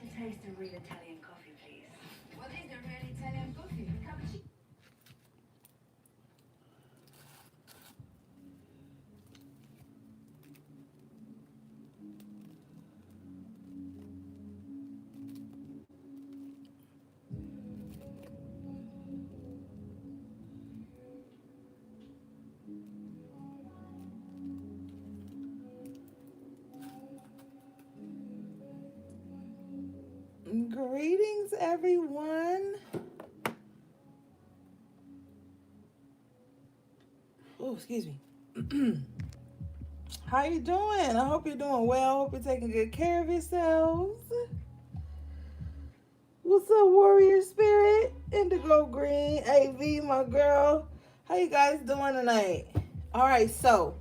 taste of real Italian coffee, please? What is the real Italian coffee? Cappuccino. Greetings, everyone. Oh, excuse me. How you doing? I hope you're doing well. Hope you're taking good care of yourselves. What's up, Warrior Spirit? Indigo Green, AV, my girl. How you guys doing tonight? All right, so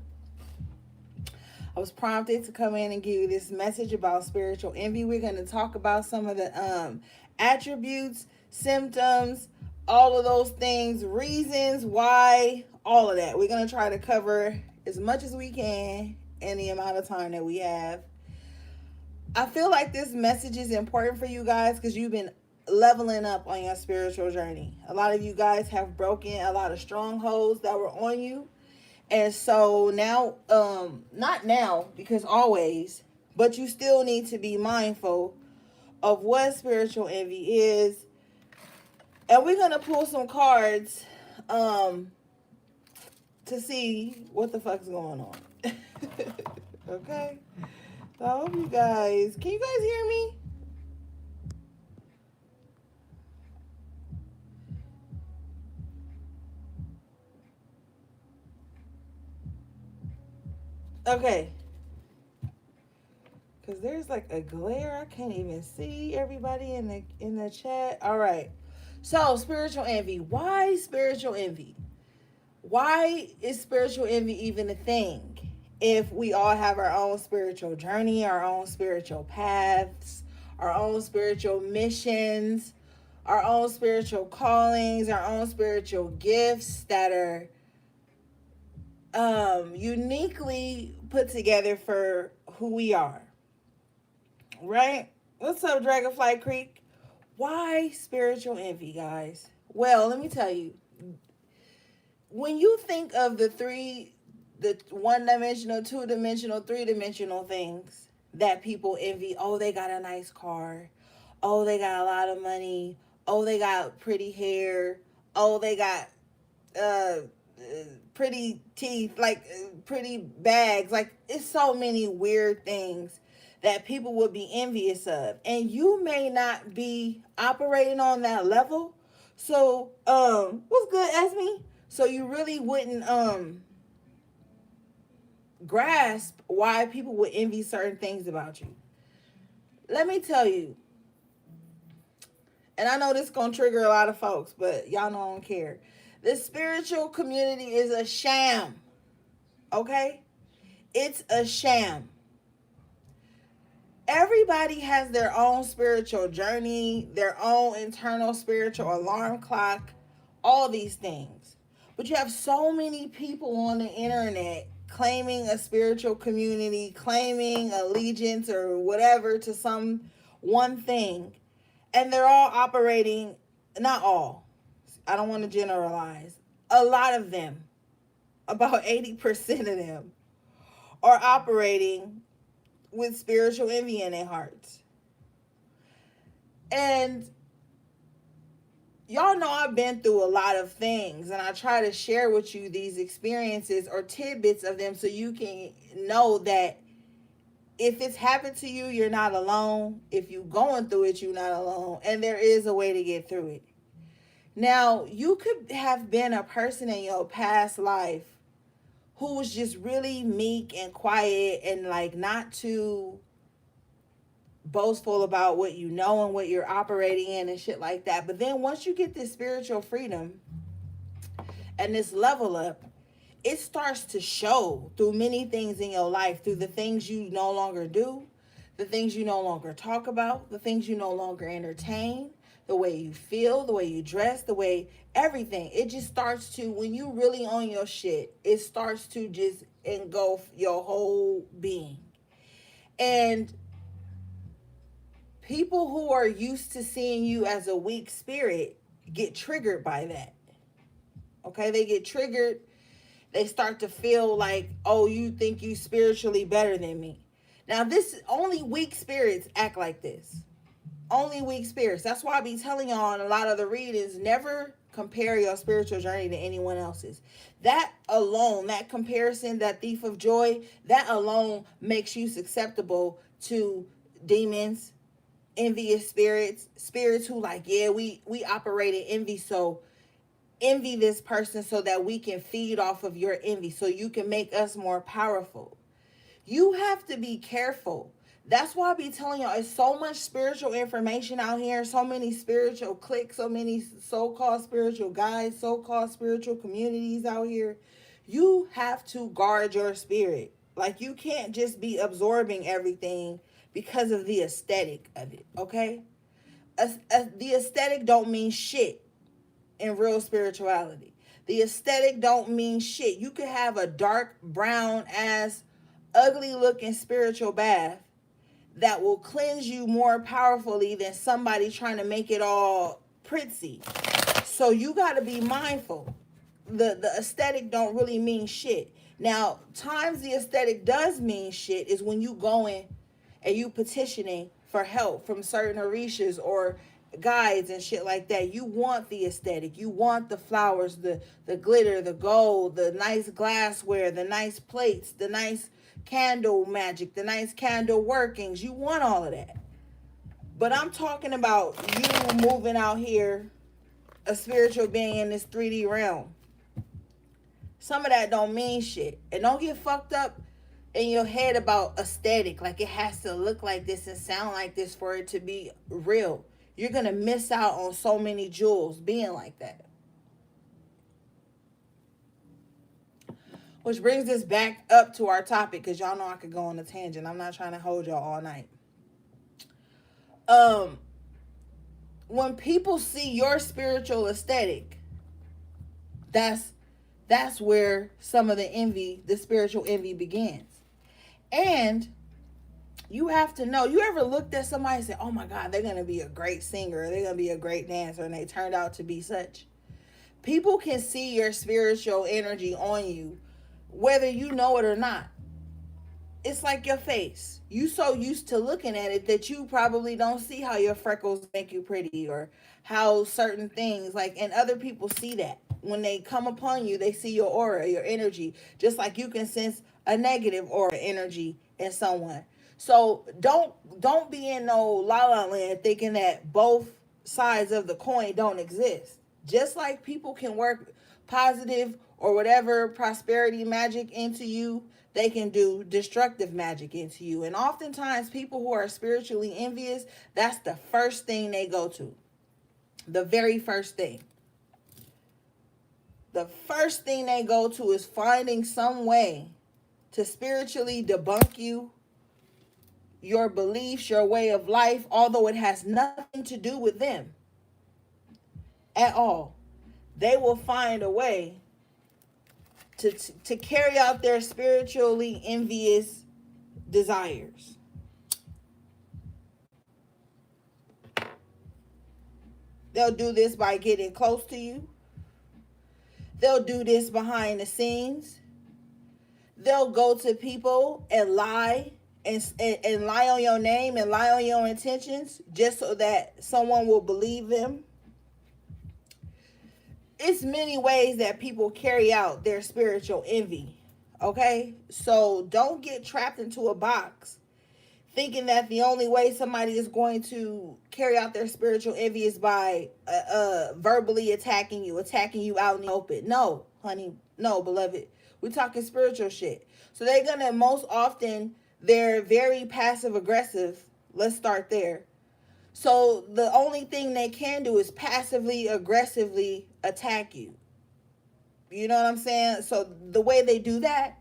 I was prompted to come in and give you this message about spiritual envy. We're going to talk about some of the attributes, symptoms, all of those things, reasons why, all of that. We're going to try to cover as much as we can in the amount of time that we have. I feel like this message is important for you guys because you've been leveling up on your spiritual journey. A lot of you guys have broken a lot of strongholds that were on you. And so now, not now, because always, but you still need to be mindful of what spiritual envy is. And we're going to pull some cards to see what the fuck's going on. Okay? So I hope you guys, can you guys hear me? Okay. Because there's like a glare. I can't even see everybody in the chat. All right. So, spiritual envy. Why spiritual envy? Why is spiritual envy even a thing? If we all have our own spiritual journey, our own spiritual paths, our own spiritual missions, our own spiritual callings, our own spiritual gifts that are uniquely put together for who we are. Right? What's up, Dragonfly Creek? Why spiritual envy, guys? Well, let me tell you. When you think of the one-dimensional, two-dimensional, three-dimensional things that people envy, oh, they got a nice car. Oh, they got a lot of money. Oh, they got pretty hair. Oh, they got uh, pretty teeth, like pretty bags. Like, it's so many weird things that people would be envious of. And you may not be operating on that level. So, what's good, Esme? So you really wouldn't grasp why people would envy certain things about you. Let me tell you, and I know this is gonna trigger a lot of folks, but y'all know I don't care. The spiritual community is a sham. Okay? It's a sham. Everybody has their own spiritual journey, their own internal spiritual alarm clock, all these things. But you have so many people on the internet claiming a spiritual community, claiming allegiance or whatever to some one thing. And they're all operating, not all, I don't want to generalize, a lot of them, about 80% of them, are operating with spiritual envy in their hearts. And y'all know I've been through a lot of things, and I try to share with you these experiences or tidbits of them so you can know that if it's happened to you, you're not alone. If you're going through it, you're not alone. And there is a way to get through it. Now, you could have been a person in your past life who was just really meek and quiet and like not too boastful about what you know and what you're operating in and shit like that. But then once you get this spiritual freedom and this level up, it starts to show through many things in your life, through the things you no longer do, the things you no longer talk about, the things you no longer entertain, the way you feel, the way you dress, the way everything. It just starts to, when you really own your shit, it starts to just engulf your whole being. And People who are used to seeing you as a weak spirit get triggered by that. Okay, they get triggered. They start to feel like, oh, you think you spiritually better than me. Now, this only weak spirits act like this. Only weak spirits. That's why I be telling y'all in a lot of the readings, never compare your spiritual journey to anyone else's. That alone, that comparison, that thief of joy, that alone makes you susceptible to demons, envious spirits, spirits who like, yeah, we operate in envy, so envy this person so that we can feed off of your envy, so you can make us more powerful. You have to be careful. That's why I be telling y'all, it's so much spiritual information out here, so many spiritual cliques, so many so-called spiritual guides, so-called spiritual communities out here. You have to guard your spirit. Like, you can't just be absorbing everything because of the aesthetic of it, okay? The aesthetic don't mean shit in real spirituality. The aesthetic don't mean shit. You could have a dark brown ass ugly looking spiritual bath that will cleanse you more powerfully than somebody trying to make it all pretty. So you got to be mindful. The aesthetic don't really mean shit. Now, times the aesthetic does mean shit is when you going and you petitioning for help from certain orishas or guides and shit like that. You want the aesthetic. You want the flowers, the glitter, the gold, the nice glassware, the nice plates, the nice candle magic, the nice candle workings. You want all of that. But I'm talking about you moving out here, a spiritual being in this 3D realm. Some of that don't mean shit. And don't get fucked up in your head about aesthetic. Like it has to look like this and sound like this for it to be real. You're going to miss out on so many jewels being like that. Which brings us back up to our topic, because y'all know I could go on a tangent. I'm not trying to hold y'all all night. When people see your spiritual aesthetic, that's where some of the envy, the spiritual envy begins. And you have to know, you ever looked at somebody and said, oh my God, they're going to be a great singer, or they're going to be a great dancer, and they turned out to be such? People can see your spiritual energy on you, whether you know it or not. It's like your face. You so used to looking at it that you probably don't see how your freckles make you pretty, or how certain things, like, and other people see that. When they come upon you, they see your aura, your energy, just like you can sense a negative aura energy in someone. So don't be in no la la land thinking that both sides of the coin don't exist. Just like people can work positive or whatever prosperity magic into you, they can do destructive magic into you. And oftentimes people who are spiritually envious, that's the first thing they go to. The very first thing. The first thing they go to is finding some way to spiritually debunk you, your beliefs, your way of life, although it has nothing to do with them at all. They will find a way to carry out their spiritually envious desires. They'll do this by getting close to you. They'll do this behind the scenes. They'll go to people and lie and lie on your name and lie on your intentions just so that someone will believe them. It's many ways that people carry out their spiritual envy. Okay? So don't get trapped into a box thinking that the only way somebody is going to carry out their spiritual envy is by verbally attacking you out in the open. No, honey. No, beloved. We're talking spiritual shit. So they're going to most often, they're very passive aggressive. Let's start there. So the only thing they can do is passively aggressively attack you. You know what I'm saying? So the way they do that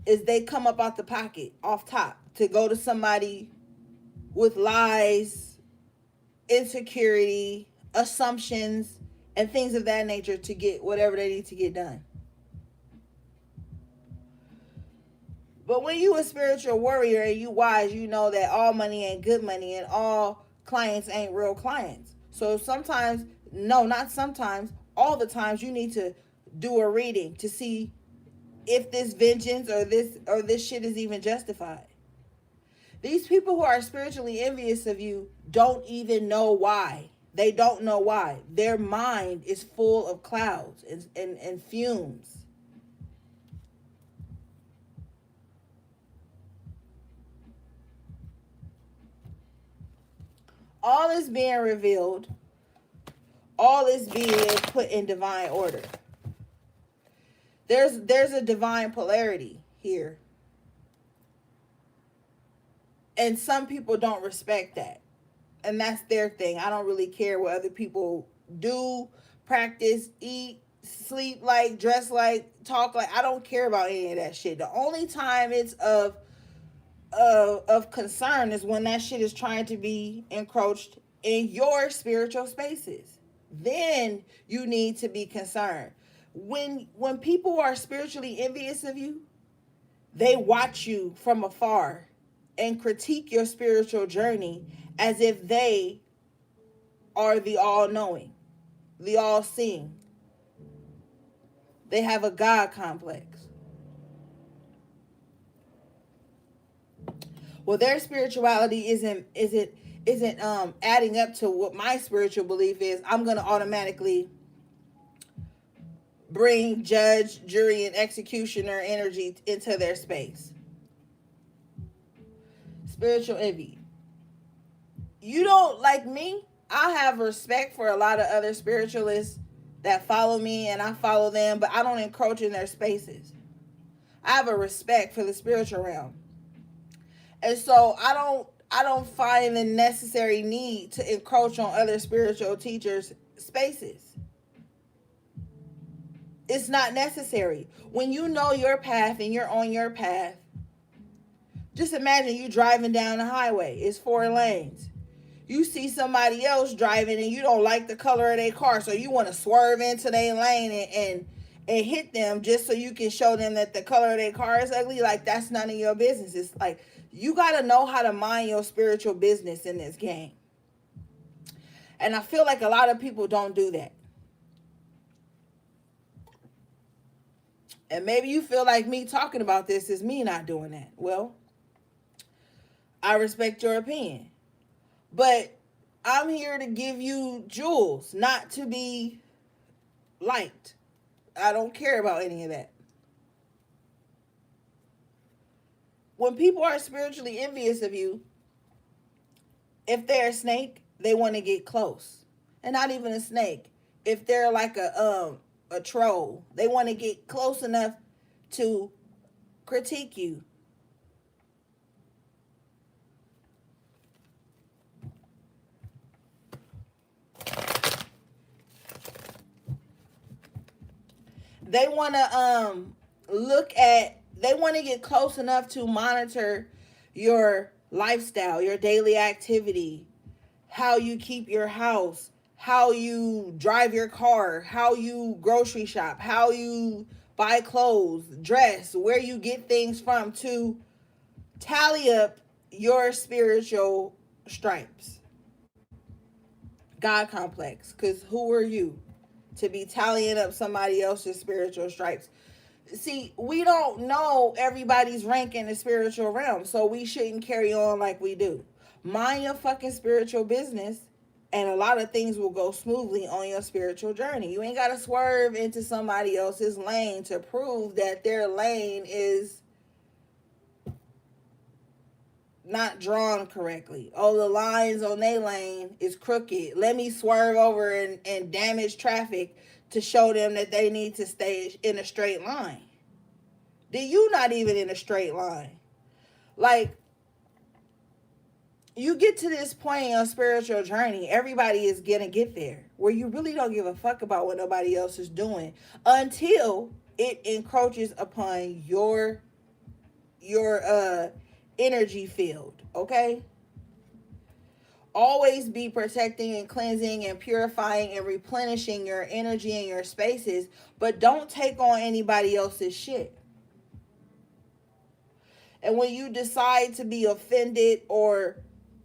is they come up out the pocket, off top, to go to somebody with lies, insecurity, assumptions, and things of that nature to get whatever they need to get done. But when you a spiritual warrior and you wise, you know that all money ain't good money and all clients ain't real clients. So sometimes, no, not sometimes, all the times you need to do a reading to see if this vengeance or this shit is even justified. These people who are spiritually envious of you don't even know why. They don't know why. Their mind is full of clouds and fumes. All is being revealed. All is being put in divine order. There's a divine polarity here. And some people don't respect that. And that's their thing. I don't really care what other people do, practice, eat, sleep like, dress like, talk like. I don't care about any of that shit. The only time it's of concern is when that shit is trying to be encroached in your spiritual spaces. Then you need to be concerned. When people are spiritually envious of you, they watch you from afar and critique your spiritual journey as if they are the all-knowing, the all-seeing. They have a God complex. Well, their spirituality isn't adding up to what my spiritual belief is. I'm going to automatically bring judge, jury, and executioner energy into their space. Spiritual envy. You don't like me. I have respect for a lot of other spiritualists that follow me, and I follow them, but I don't encroach in their spaces. I have a respect for the spiritual realm. And so I don't find the necessary need to encroach on other spiritual teachers' spaces. It's not necessary. When you know your path and you're on your path, just imagine you driving down the highway. It's 4 lanes. You see somebody else driving and you don't like the color of their car, so you want to swerve into their lane and hit them just so you can show them that the color of their car is ugly. Like, that's none of your business. It's like, you got to know how to mind your spiritual business in this game. And I feel like a lot of people don't do that. And maybe you feel like me talking about this is me not doing that. Well, I respect your opinion. But I'm here to give you jewels, not to be liked. I don't care about any of that. When people are spiritually envious of you, if they're a snake, they want to get close. And not even a snake. If they're like a troll, they want to get close enough to critique you. They want to they want to get close enough to monitor your lifestyle, your daily activity, how you keep your house, how you drive your car, how you grocery shop, how you buy clothes, dress, where you get things from, to tally up your spiritual stripes. God complex. Because who are you to be tallying up somebody else's spiritual stripes? See, we don't know everybody's rank in the spiritual realm, so we shouldn't carry on like we do. Mind your fucking spiritual business, and a lot of things will go smoothly on your spiritual journey. You ain't got to swerve into somebody else's lane to prove that their lane is not drawn correctly. Oh, the lines on their lane is crooked. Let me swerve over and damage traffic to show them that they need to stay in a straight line. You not even in a straight line. Like, you get to this point in your spiritual journey, everybody is gonna get there, where you really don't give a fuck about what nobody else is doing until it encroaches upon your energy field, okay? Always be protecting and cleansing and purifying and replenishing your energy and your spaces, but don't take on anybody else's shit. And when you decide to be offended or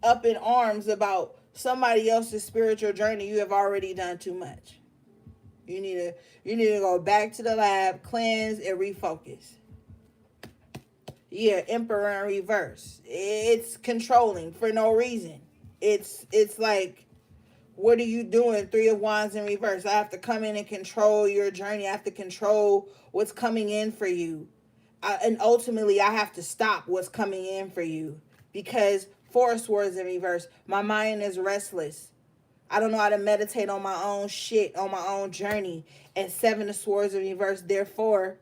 up in arms about somebody else's spiritual journey, you have already done too much. You need to go back to the lab, cleanse, and refocus. Yeah, Emperor in reverse. It's controlling for no reason. It's like, what are you doing? Three of Wands in reverse. I have to come in and control your journey. I have to control what's coming in for you. And ultimately, I have to stop what's coming in for you. Because Four of Swords in reverse. My mind is restless. I don't know how to meditate on my own shit, on my own journey. And Seven of Swords in reverse. Therefore,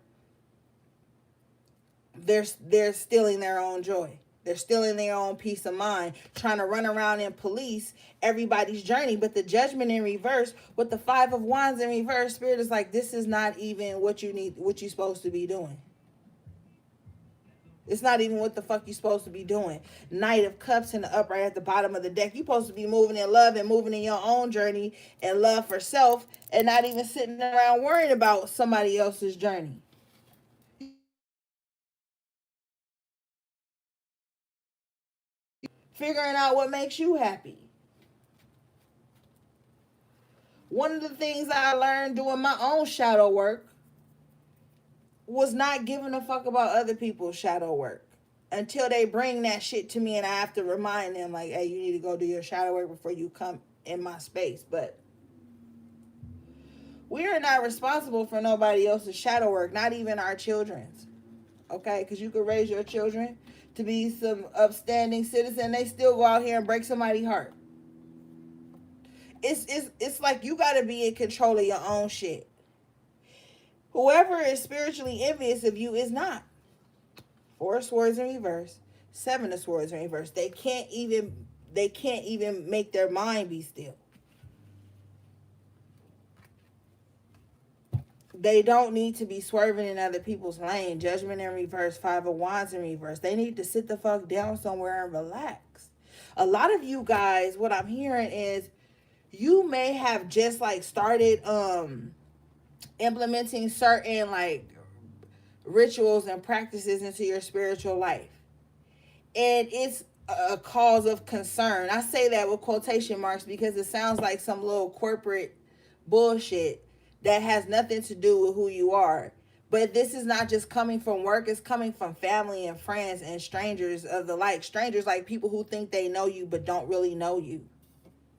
they're stealing their own joy. They're stealing their own peace of mind, trying to run around and police everybody's journey. But the Judgment in reverse, with the Five of Wands in reverse, Spirit is like, this is not even what you need, what you're supposed to be doing. It's not even what the fuck you're supposed to be doing. Knight of Cups in the upright at the bottom of the deck. You're supposed to be moving in love and moving in your own journey and love for self, and not even sitting around worrying about somebody else's journey. Figuring out what makes you happy. One of the things I learned doing my own shadow work was not giving a fuck about other people's shadow work until they bring that shit to me, and I have to remind them, like, hey, you need to go do your shadow work before you come in my space. But we are not responsible for nobody else's shadow work, not even our children's. Okay? Because you could raise your children to be some upstanding citizen, they still go out here and break somebody's heart. It's like you got to be in control of your own shit. Whoever is spiritually envious of you is not. Four of Swords in reverse, Seven of Swords in reverse. They can't even make their mind be still. They don't need to be swerving in other people's lane. Judgment in reverse, Five of Wands in reverse. They need to sit the fuck down somewhere and relax. A lot of you guys, what I'm hearing is you may have just like started implementing certain like rituals and practices into your spiritual life, and it's a cause of concern. I say that with quotation marks because it sounds like some little corporate bullshit that has nothing to do with who you are. But this is not just coming from work, it's coming from family and friends and strangers of the like. Strangers, like people who think they know you but don't really know you.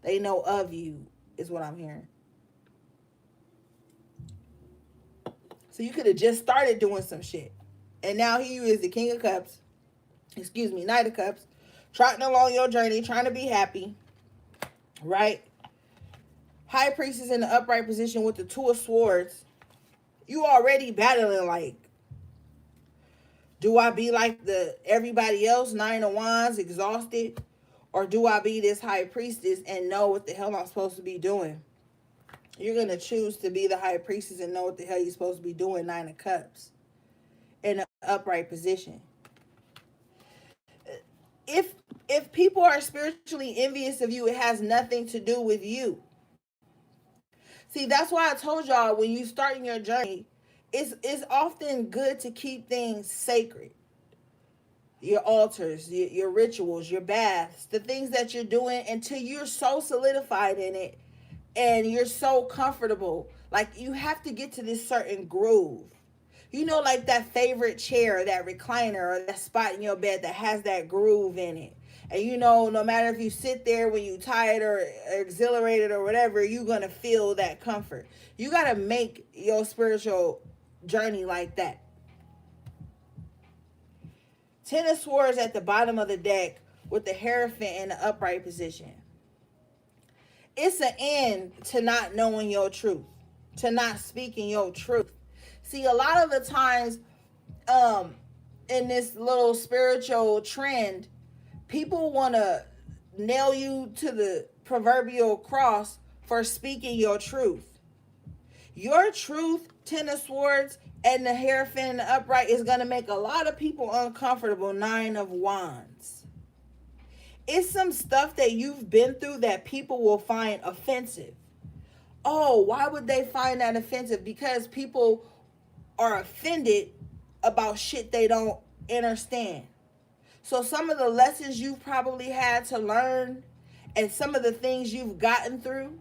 They know of you, is what I'm hearing. So you could have just started doing some shit. And now here you is, the King of Cups. Knight of Cups. Trotting along your journey, trying to be happy. Right? High Priestess in the upright position with the Two of Swords. You already battling like, do I be like everybody else, Nine of Wands, exhausted? Or do I be this High Priestess and know what the hell I'm supposed to be doing? You're going to choose to be the High Priestess and know what the hell you're supposed to be doing, Nine of Cups. In an upright position. If people are spiritually envious of you, it has nothing to do with you. See, that's why I told y'all when you start in your journey, it's often good to keep things sacred. Your altars, your rituals, your baths, the things that you're doing until you're so solidified in it and you're so comfortable. Like you have to get to this certain groove. You know, like that favorite chair, that recliner, or that spot in your bed that has that groove in it. And you know, no matter if you sit there when you're tired or exhilarated or whatever, you're going to feel that comfort. You got to make your spiritual journey like that. Ten of Swords at the bottom of the deck with the Hierophant in the upright position. It's an end to not knowing your truth, to not speaking your truth. See, a lot of the times in this little spiritual trend, people want to nail you to the proverbial cross for speaking your truth. Your truth, Ten of Swords, and the Hierophant in the upright is going to make a lot of people uncomfortable, Nine of Wands. It's some stuff that you've been through that people will find offensive. Oh, why would they find that offensive? Because people are offended about shit they don't understand. So some of the lessons you've probably had to learn and some of the things you've gotten through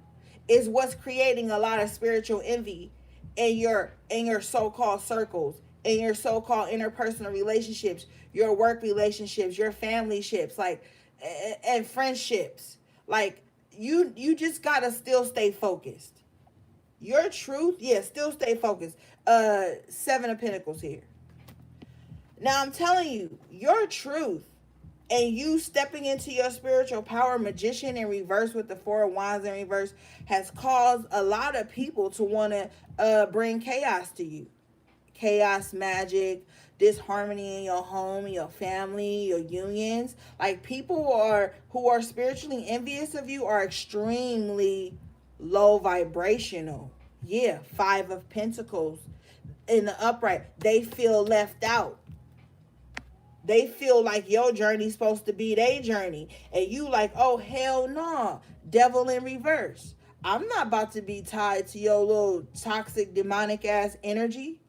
is what's creating a lot of spiritual envy in your so-called circles, in your so-called interpersonal relationships, your work relationships, your family ships, like, and friendships. Like, you just gotta still stay focused. Your truth, yeah, still stay focused. Seven of Pentacles here. Now I'm telling you, your truth and you stepping into your spiritual power, Magician in reverse with the Four of Wands in reverse, has caused a lot of people to want to bring chaos to you. Chaos, magic, disharmony in your home, your family, your unions. Like, people who are spiritually envious of you are extremely low vibrational. Yeah, Five of Pentacles in the upright. They feel left out. They feel like your journey's supposed to be their journey. And you like, oh, hell no. Devil in reverse. I'm not about to be tied to your little toxic, demonic ass energy.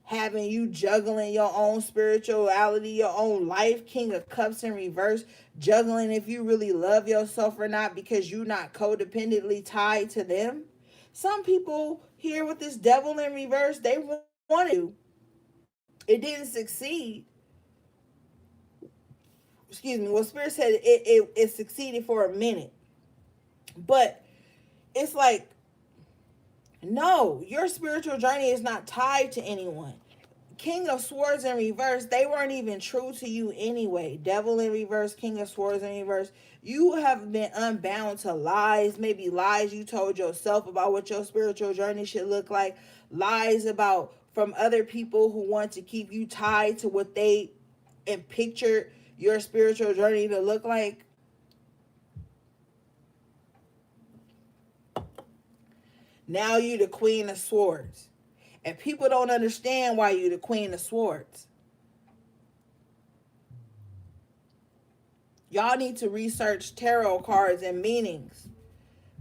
Having you juggling your own spirituality, your own life. King of Cups in reverse. Juggling if you really love yourself or not because you're not codependently tied to them. Some people here with this devil in reverse, they wanted to. It didn't succeed. Excuse me, well, Spirit said it succeeded for a minute. But it's like, no, your spiritual journey is not tied to anyone. King of Swords in reverse, they weren't even true to you anyway. Devil in reverse, King of Swords in reverse. You have been unbound to lies, maybe lies you told yourself about what your spiritual journey should look like. Lies about from other people who want to keep you tied to what they and picture your spiritual journey to look like. Now you the Queen of Swords. And people don't understand why you the Queen of Swords. Y'all need to research tarot cards and meanings.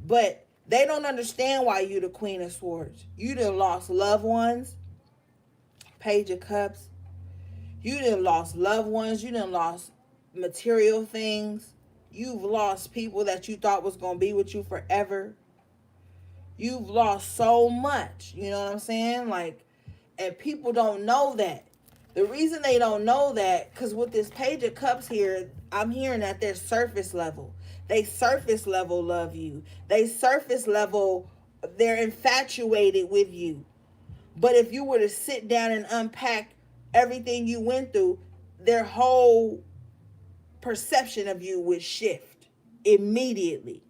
But they don't understand why you the Queen of Swords. You done lost loved ones. Page of Cups. You done lost loved ones. You done lost material things. You've lost people that you thought was going to be with you forever. You've lost so much. You know what I'm saying? Like, and people don't know that. The reason they don't know that, because with this Page of Cups here, I'm hearing that they're surface level. They surface level love you. They surface level, they're infatuated with you. But if you were to sit down and unpack everything you went through, their whole perception of you would shift immediately.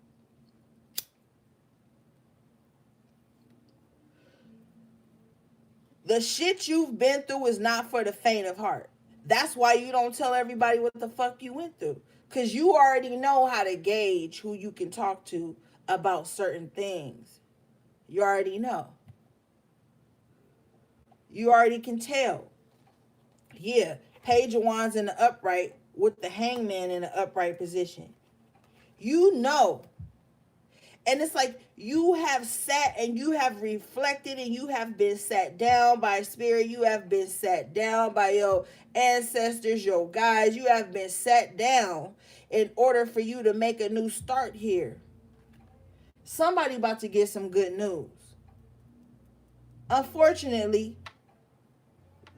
The shit you've been through is not for the faint of heart. That's why you don't tell everybody what the fuck you went through. Because you already know how to gauge who you can talk to about certain things. You already know. You already can tell. Yeah, Page of Wands in the upright with the Hangman in the upright position. You know. And it's like you have sat and you have reflected and you have been sat down by Spirit. You have been sat down by your ancestors, your guides. You have been sat down in order for you to make a new start here. Somebody about to get some good news. Unfortunately,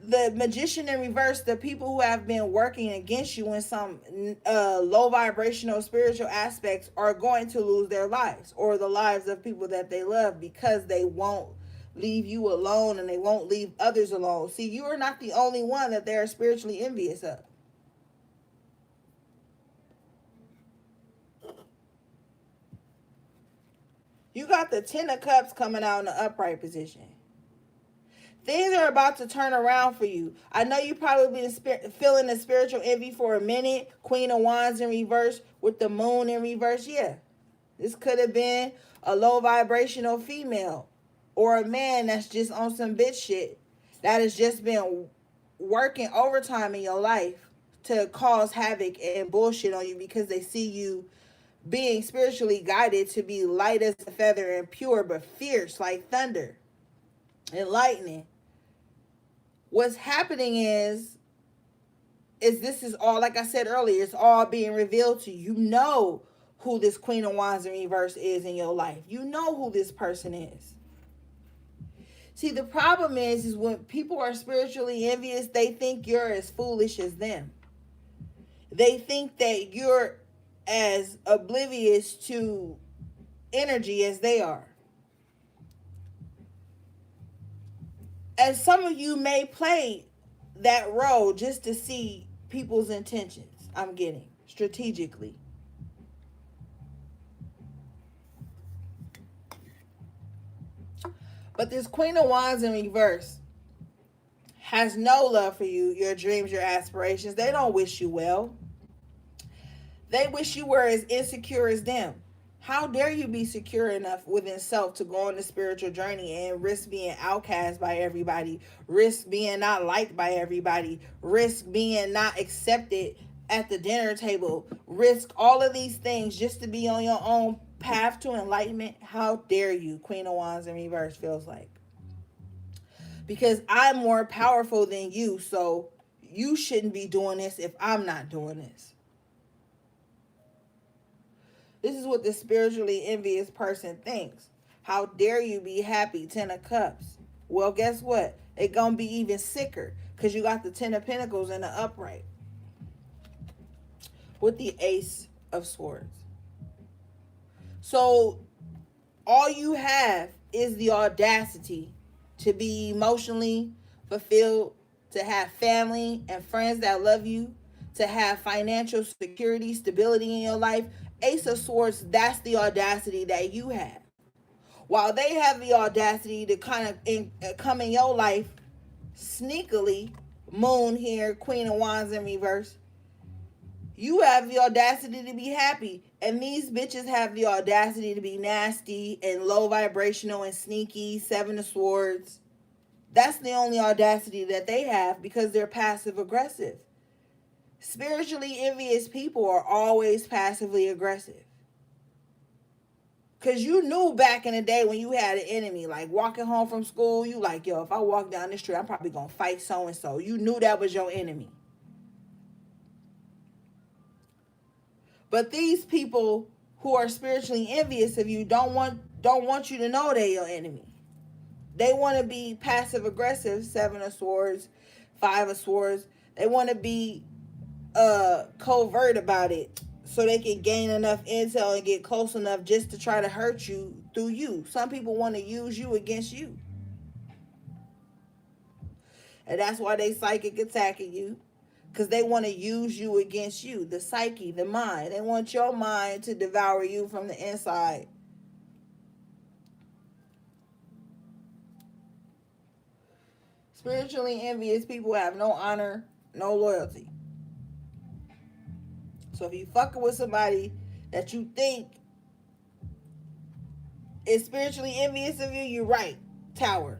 the Magician in reverse, the people who have been working against you in some low vibrational spiritual aspects are going to lose their lives or the lives of people that they love because they won't leave you alone and they won't leave others alone. See, you are not the only one that they're spiritually envious of. You got the Ten of Cups coming out in the upright position. Things are about to turn around for you. I know you probably been feeling the spiritual envy for a minute. Queen of Wands in reverse with the Moon in reverse. Yeah, this could have been a low vibrational female or a man that's just on some bitch shit that has just been working overtime in your life to cause havoc and bullshit on you because they see you being spiritually guided to be light as a feather and pure but fierce like thunder and lightning. What's happening is this is all, like I said earlier, it's all being revealed to you. You know who this Queen of Wands in reverse is in your life. You know who this person is. See, the problem is when people are spiritually envious, they think you're as foolish as them. They think that you're as oblivious to energy as they are. And some of you may play that role just to see people's intentions. I'm getting strategically. But this Queen of Wands in reverse has no love for you, your dreams, your aspirations. They don't wish you well. They wish you were as insecure as them. How dare you be secure enough within self to go on the spiritual journey and risk being outcast by everybody, risk being not liked by everybody, risk being not accepted at the dinner table, risk all of these things just to be on your own path to enlightenment? How dare you? Queen of Wands in reverse feels like. Because I'm more powerful than you, so you shouldn't be doing this if I'm not doing this. This is what the spiritually envious person thinks. How dare you be happy? 10 of Cups. Well, guess what? They're going to be even sicker because you got the 10 of Pentacles in the upright with the Ace of Swords. So all you have is the audacity to be emotionally fulfilled, to have family and friends that love you, to have financial security, stability in your life. Ace of Swords, that's the audacity that you have. While they have the audacity to kind of come in your life sneakily, Moon here, Queen of Wands in reverse, you have the audacity to be happy. And these bitches have the audacity to be nasty and low vibrational and sneaky, 7 of Swords. That's the only audacity that they have because they're passive aggressive. Spiritually envious people are always passively aggressive. Because you knew back in the day when you had an enemy, like walking home from school, you like, yo, if I walk down the street, I'm probably going to fight so-and-so. You knew that was your enemy. But these people who are spiritually envious of you don't want you to know they're your enemy. They want to be passive aggressive, 7 of Swords, 5 of Swords. They want to be covert about it so they can gain enough intel and get close enough just to try to hurt you through you. Some people want to use you against you. And that's why they psychic attacking you. Because they want to use you against you. The psyche, the mind. They want your mind to devour you from the inside. Spiritually envious people have no honor, no loyalty. So if you fucking with somebody that you think is spiritually envious of you, you're right. Tower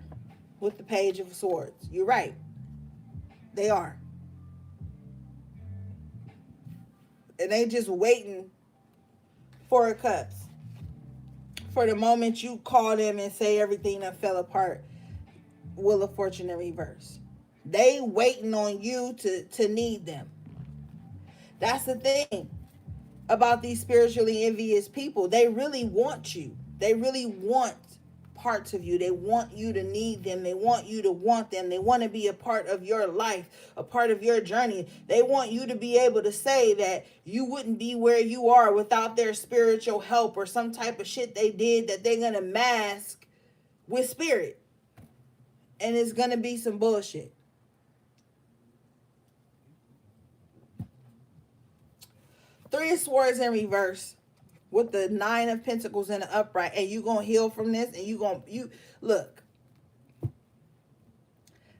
with the Page of Swords. You're right. They are. And they just waiting for a cups. For the moment you call them and say everything that fell apart. Wheel of Fortune in reverse. They waiting on you to need them. That's the thing about these spiritually envious people. They really want you. They really want parts of you. They want you to need them. They want you to want them. They want to be a part of your life, a part of your journey. They want you to be able to say that you wouldn't be where you are without their spiritual help or some type of shit they did that they're going to mask with spirit. And it's going to be some bullshit. Three of Swords in reverse with the 9 of Pentacles in the upright, and you gonna heal from this, and you look.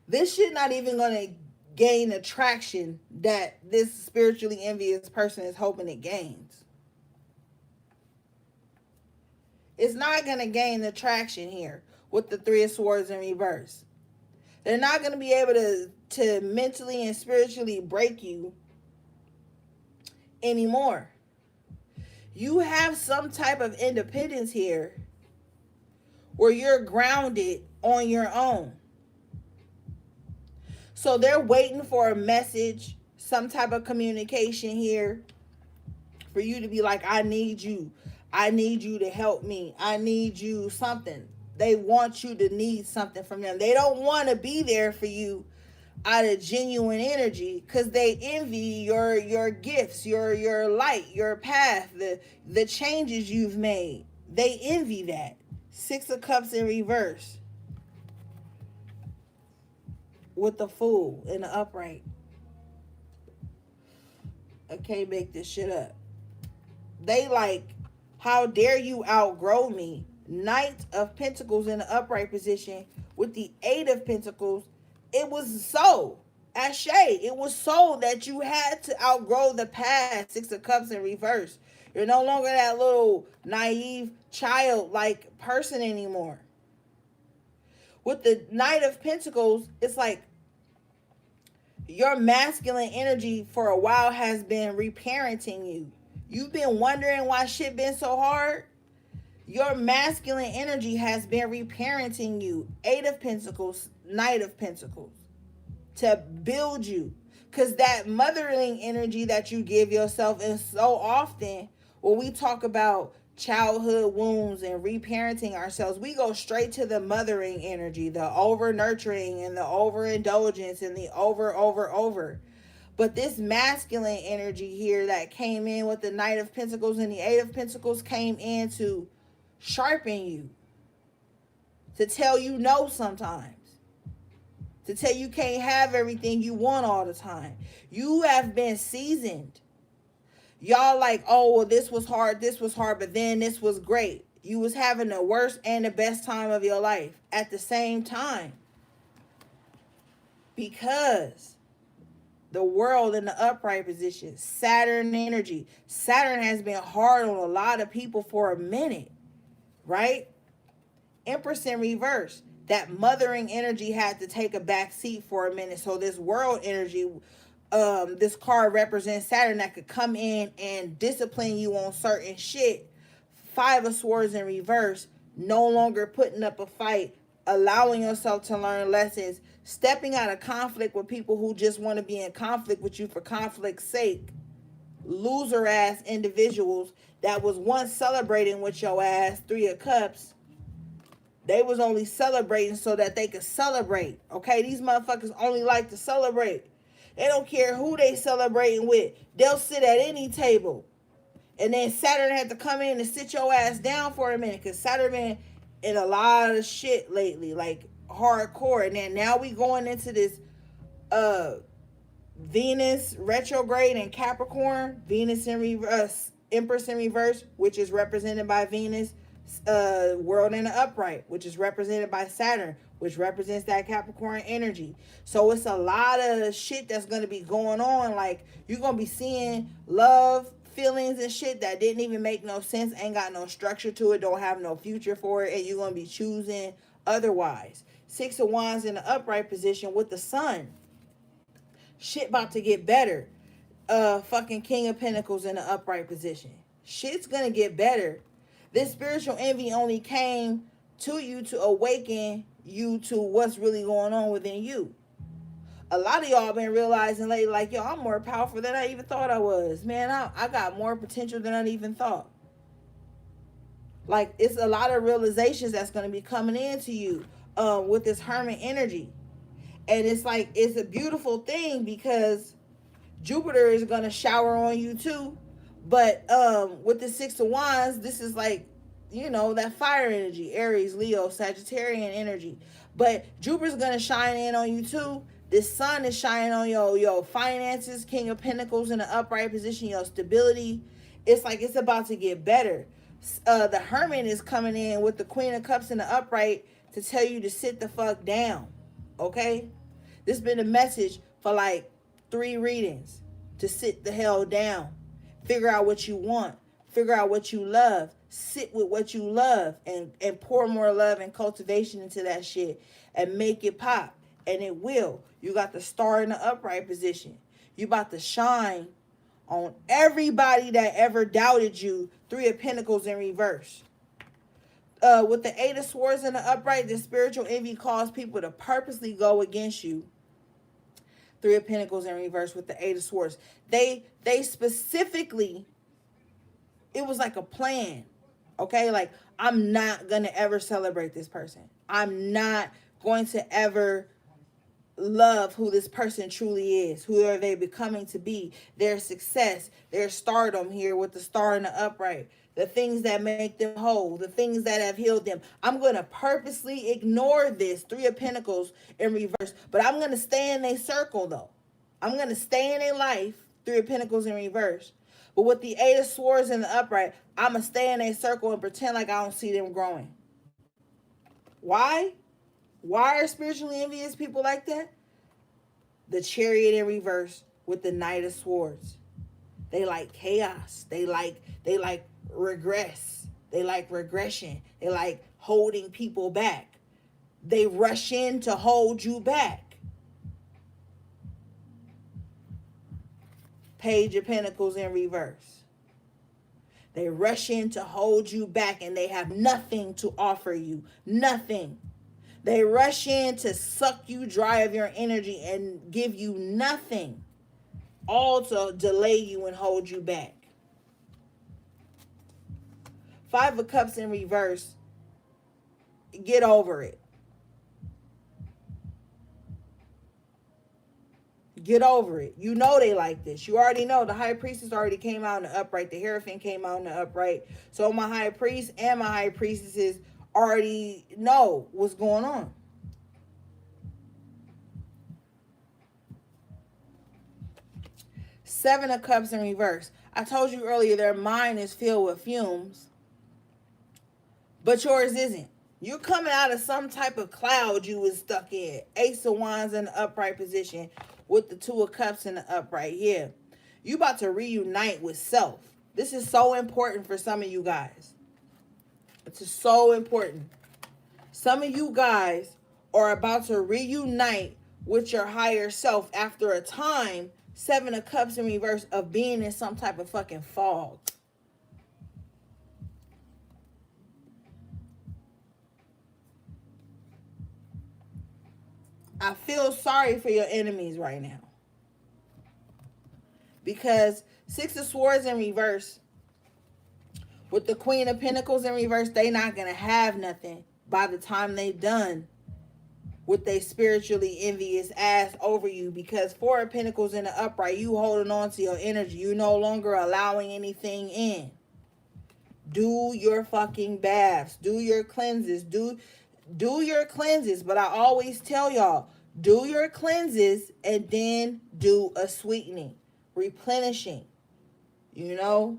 This shit not even gonna gain the traction that this spiritually envious person is hoping it gains. It's not gonna gain the traction here with the 3 of Swords in reverse. They're not gonna be able to mentally and spiritually break you anymore. You have some type of independence here where you're grounded on your own. So they're waiting for a message some type of communication here for you to be like, I need you. I need you to help me. I need you something. They want you to need something from them. They don't want to be there for you out of genuine energy because they envy your gifts, your light, your path, the changes you've made. They envy that. Six of Cups in reverse with the Fool in the upright. I can't make this shit up. They like, how dare you outgrow me? Knight of Pentacles in the upright position with the Eight of Pentacles. It was so, Ashe, it was so that you had to outgrow the past. Six of Cups in reverse. You're no longer that little naive childlike person anymore. With the Knight of Pentacles, it's like your masculine energy for a while has been reparenting you. You've been wondering why shit been so hard. Your masculine energy has been reparenting you. Eight of Pentacles, Knight of Pentacles. To build you. Because that mothering energy that you give yourself is so often, when we talk about childhood wounds and reparenting ourselves, we go straight to the mothering energy, the over nurturing and the overindulgence and the over. But this masculine energy here that came in with the Knight of Pentacles and the Eight of Pentacles came in to sharpen you, to tell you no sometimes, to tell you can't have everything you want all the time. You have been seasoned. Y'all like, oh, well, this was hard, but then this was great. You was having the worst and the best time of your life at the same time. Because the World in the upright position, Saturn energy. Saturn has been hard on a lot of people for a minute, right? Empress in reverse. That mothering energy had to take a back seat for a minute. So this World energy, this card represents Saturn that could come in and discipline you on certain shit. Five of Swords in reverse. No longer putting up a fight, allowing yourself to learn lessons, stepping out of conflict with people who just want to be in conflict with you for conflict's sake. Loser ass individuals that was once celebrating with your ass. Three of Cups. They was only celebrating so that they could celebrate. Okay, these motherfuckers only like to celebrate. They don't care who they celebrating with. They'll sit at any table. And then Saturn had to come in and sit your ass down for a minute. Because Saturn been in a lot of shit lately. Like hardcore. And then now we going into this Venus retrograde in Capricorn. Venus in reverse. Empress in reverse, which is represented by Venus. World in the upright, which is represented by Saturn, which represents that Capricorn energy. So it's a lot of shit that's going to be going on. Like, you're going to be seeing love, feelings and shit that didn't even make no sense, ain't got no structure to it, don't have no future for it, and you're going to be choosing otherwise. Six of Wands in the upright position with the Sun. Shit about to get better. Fucking King of Pentacles in the upright position. Shit's going to get better. This spiritual envy only came to you to awaken you to what's really going on within you. A lot of y'all been realizing lately, like, yo, I'm more powerful than I even thought I was. Man, I got more potential than I even thought. Like, it's a lot of realizations that's going to be coming into you with this Hermit energy. And it's like, it's a beautiful thing because Jupiter is going to shower on you too. But with the Six of Wands, this is like, you know, that fire energy, Aries, Leo, Sagittarian energy. But Jupiter's going to shine in on you too. This Sun is shining on your finances, King of Pentacles in the upright position, your stability. It's like it's about to get better. The Hermit is coming in with the Queen of Cups in the upright to tell you to sit the fuck down. Okay? This has been a message for like 3 readings. To sit the hell down. Figure out what you want. Figure out what you love. Sit with what you love and pour more love and cultivation into that shit and make it pop. And it will. You got the Star in the upright position. You about to shine on everybody that ever doubted you. 3 of Pentacles in reverse. With the Eight of Swords in the upright, the spiritual envy caused people to purposely go against you. Three of Pentacles in reverse with the Eight of Swords. They specifically, it was like a plan. Okay, like, I'm not going to ever celebrate this person. I'm not going to ever love who this person truly is, who are they becoming to be, their success, their stardom here with the star in the upright, the things that make them whole, the things that have healed them. I'm going to purposely ignore this. Three of Pentacles in reverse, but I'm going to stay in their circle though. I'm going to stay in their life. Three of Pentacles in reverse. But with the Eight of Swords in the upright, I'm going to stay in a circle and pretend like I don't see them growing. Why? Why are spiritually envious people like that? The Chariot in reverse with the Knight of Swords. They like chaos. They like regress. They like regression. They like holding people back. They rush in to hold you back. Page of Pentacles in reverse. They rush in to hold you back and they have nothing to offer you. Nothing. They rush in to suck you dry of your energy and give you nothing. All to delay you and hold you back. Five of Cups in reverse. Get over it. Get over it. You know they like this. You already know. The High Priestess already came out in the upright. The Hierophant came out in the upright. So my High Priest and my High Priestesses already know what's going on. Seven of Cups in reverse. I told you earlier their mind is filled with fumes, but yours isn't. You're coming out of some type of cloud you was stuck in. Ace of Wands in the upright position with the Two of Cups in the upright. Yeah. You about to reunite with self. This is so important for some of you guys. It's so important. Some of you guys are about to reunite with your higher self after a time, Seven of Cups in reverse, of being in some type of fucking fog. I feel sorry for your enemies right now. Because Six of Swords in reverse with the Queen of Pentacles in reverse, they not going to have nothing by the time they done with they spiritually envious ass over you. Because Four of Pentacles in the upright, you holding on to your energy. You no longer allowing anything in. Do your fucking baths. Do your cleanses. Do your cleanses. But I always tell y'all, do your cleanses and then do a sweetening, replenishing, you know.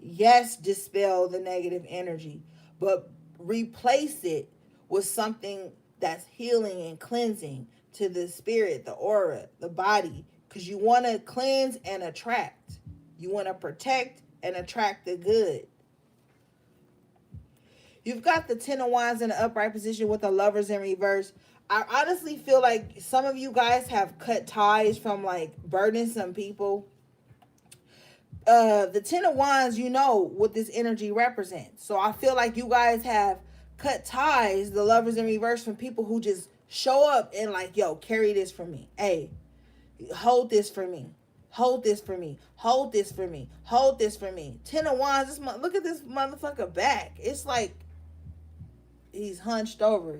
Yes, dispel the negative energy, but replace it with something that's healing and cleansing to the spirit, the aura, the body, because you want to cleanse and attract. You want to protect and attract the good. You've got the Ten of Wands in the upright position with the Lovers in reverse. I honestly feel like some of you guys have cut ties from like burdensome people. The Ten of Wands, you know what this energy represents. So I feel like you guys have cut ties, the Lovers in reverse, from people who just show up and like, yo, carry this for me. Hey, hold this for me. Hold this for me. Hold this for me. Hold this for me. Ten of Wands, look at this motherfucker back. It's like he's hunched over.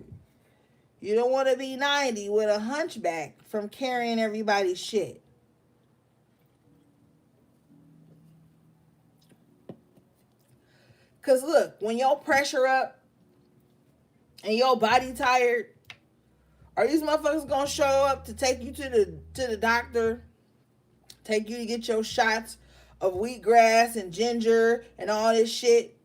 You don't want to be 90 with a hunchback from carrying everybody's shit. Because look, when your pressure up and your body tired, are these motherfuckers going to show up to take you to the doctor, take you to get your shots of wheatgrass and ginger and all this shit,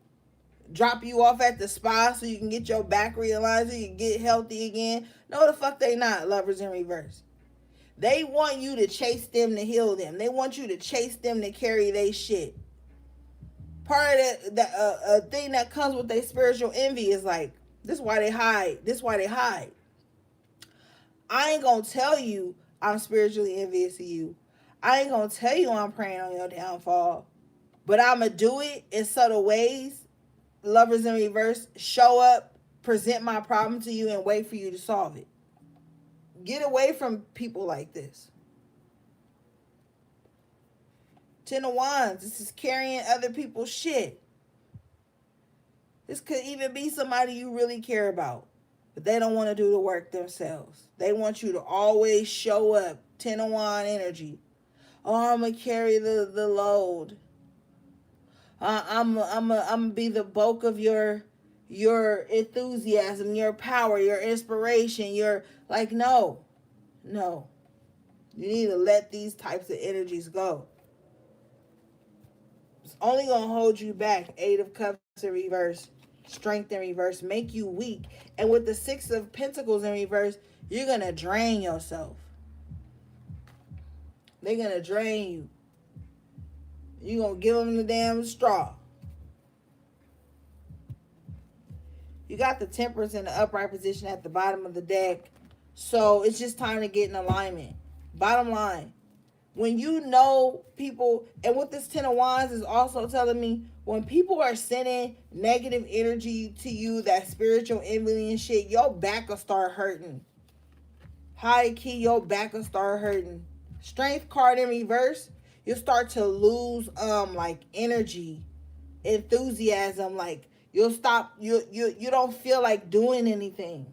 drop you off at the spa so you can get your back realigned so you can get healthy again? No, the fuck they not. Lovers in reverse. They want you to chase them to heal them. They want you to chase them to carry their shit. Part of that thing that comes with their spiritual envy is like, this is why they hide. This is why they hide. I ain't gonna tell you I'm spiritually envious of you. I ain't gonna tell you I'm praying on your downfall. But I'm gonna do it in subtle ways. Lovers in reverse, show up, present my problem to you and wait for you to solve it. Get away from people like this. Ten of Wands, this is carrying other people's shit. This could even be somebody you really care about, but they don't want to do the work themselves. They want you to always show up. Ten of Wands energy. Oh, I'm going to carry the load. I'm be the bulk of your enthusiasm, your power, your inspiration. Your like, no. You need to let these types of energies go. It's only gonna hold you back. Eight of Cups in reverse, Strength in reverse, make you weak. And with the Six of Pentacles in reverse, you're gonna drain yourself. They're gonna drain you. You're going to give them the damn straw. You got the Temperance in the upright position at the bottom of the deck. So it's just time to get in alignment. Bottom line, when you know people, and what this Ten of Wands is also telling me, when people are sending negative energy to you, that spiritual envy and shit, your back will start hurting. High key, your back will start hurting. Strength card in reverse. You'll start to lose like energy, enthusiasm, like you'll stop, you don't feel like doing anything.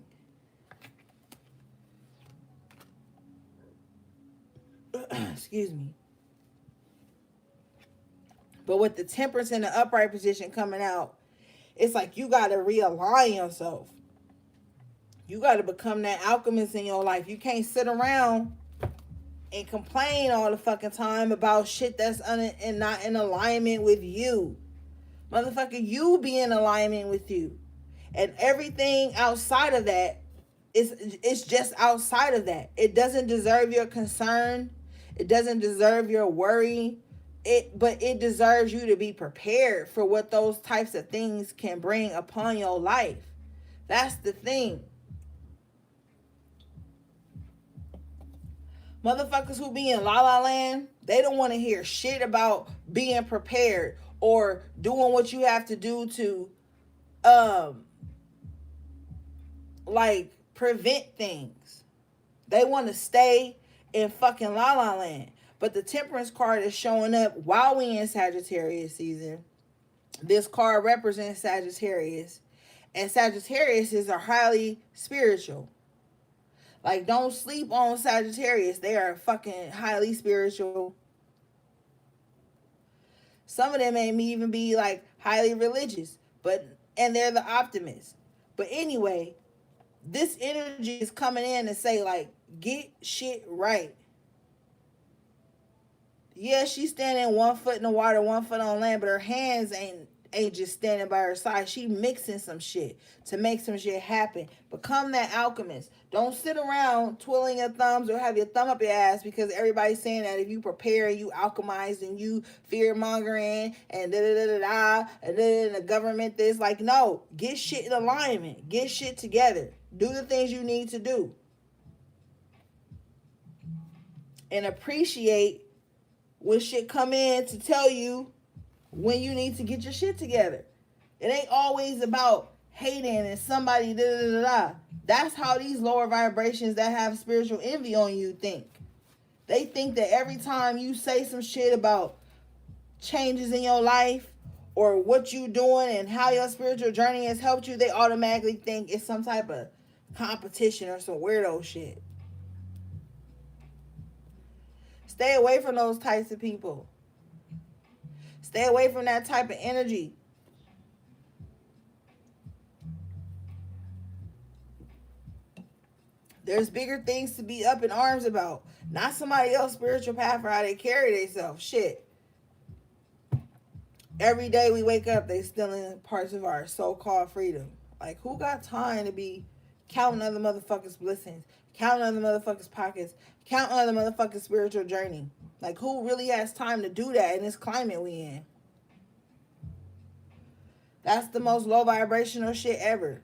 Excuse me. But with the Temperance in the upright position coming out, it's like you got to realign yourself. You got to become that alchemist in your life. You can't sit around and complain all the fucking time about shit that's and not in alignment with you. Motherfucker, you be in alignment with you. And everything outside of that it's just outside of that. It doesn't deserve your concern. It doesn't deserve your worry. But it deserves you to be prepared for what those types of things can bring upon your life. That's the thing. Motherfuckers who be in La La Land, they don't want to hear shit about being prepared or doing what you have to do to, like, prevent things. They want to stay in fucking La La Land. But the Temperance card is showing up while we in Sagittarius season. This card represents Sagittarius. And Sagittarius are highly spiritual. Like, don't sleep on Sagittarius. They are fucking highly spiritual. Some of them may even be, like, highly religious. And they're the optimists. But anyway, this energy is coming in to say, like, get shit right. Yeah, she's standing 1 foot in the water, 1 foot on land, but her hands ain't just standing by her side. She mixing some shit to make some shit happen. Become that alchemist. Don't sit around twiddling your thumbs or have your thumb up your ass because everybody's saying that if you prepare and you alchemize and you fear mongering and da-da-da-da-da and then the government this. Like, no, get shit in alignment. Get shit together. Do the things you need to do. And appreciate when shit come in to tell you when you need to get your shit together. It ain't always about hating and somebody da-da-da-da. That's how these lower vibrations that have spiritual envy on you think. They think that every time you say some shit about changes in your life or what you doing and how your spiritual journey has helped you, they automatically think it's some type of competition or some weirdo shit. Stay away from those types of people. Stay away from that type of energy. There's bigger things to be up in arms about. Not somebody else's spiritual path or how they carry themselves. Shit. Every day we wake up, they stealing parts of our so-called freedom. Like, who got time to be counting other motherfuckers' blessings, counting other motherfuckers' pockets, counting other motherfuckers' spiritual journey? Like, who really has time to do that in this climate we in? That's the most low vibrational shit ever.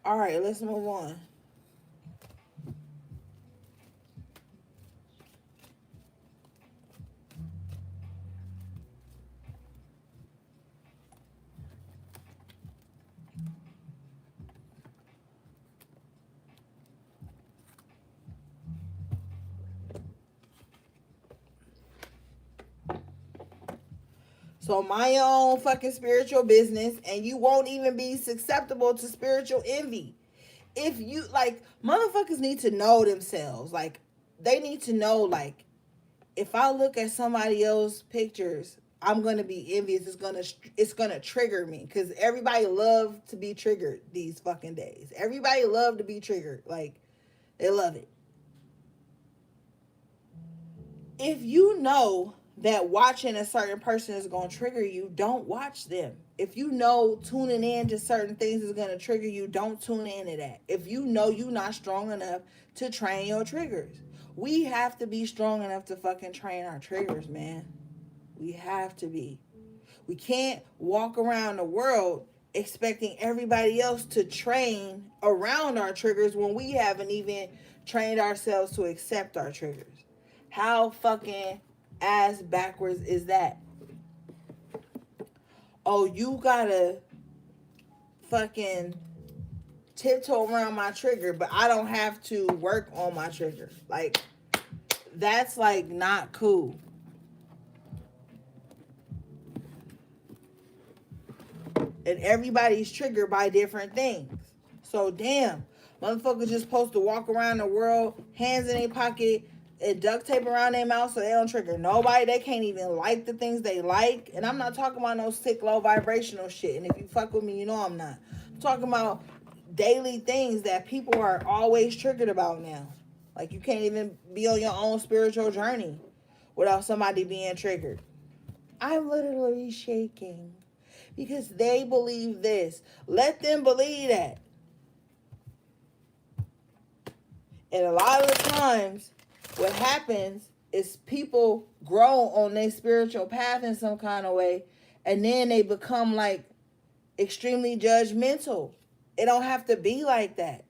All right, let's move on. So mind your own fucking spiritual business, and you won't even be susceptible to spiritual envy. If you, like, motherfuckers need to know themselves. Like, they need to know, like, if I look at somebody else's pictures, I'm gonna be envious. It's gonna trigger me, because everybody love to be triggered these fucking days. Everybody love to be triggered. Like, they love it. If you know that watching a certain person is gonna trigger you, don't watch them. If you know tuning in to certain things is gonna trigger you, don't tune into that. If you know you're not strong enough to train your triggers, we have to be strong enough to fucking train our triggers, man. We have to be. We can't walk around the world expecting everybody else to train around our triggers when we haven't even trained ourselves to accept our triggers. How fucking ass backwards is that? Oh, you gotta fucking tiptoe around my trigger, but I don't have to work on my trigger. Like, that's like not cool. And everybody's triggered by different things. So damn, motherfuckers just supposed to walk around the world, hands in their pocket, and duct tape around their mouth so they don't trigger nobody. They can't even like the things they like. And I'm not talking about no sick, low vibrational shit. And if you fuck with me, you know I'm not. I'm talking about daily things that people are always triggered about now. Like, you can't even be on your own spiritual journey without somebody being triggered. I'm literally shaking because they believe this. Let them believe that. And a lot of the times, what happens is people grow on their spiritual path in some kind of way, and then they become like extremely judgmental. It don't have to be like that.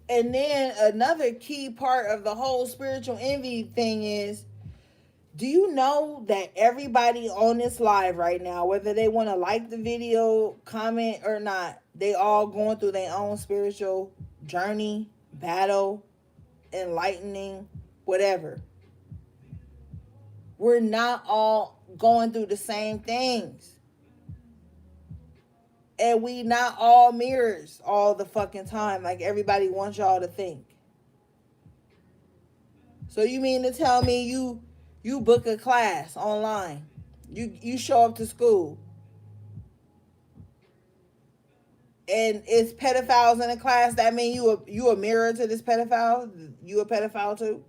And then another key part of the whole spiritual envy thing is, do you know that everybody on this live right now, whether they want to like the video, comment or not, they all going through their own spiritual journey, battle, enlightening, whatever. We're not all going through the same things. And we not all mirrors all the fucking time like everybody wants y'all to think. So you mean to tell me you book a class online, you show up to school, and it's pedophiles in the class? That mean you a mirror to this pedophile? You a pedophile too?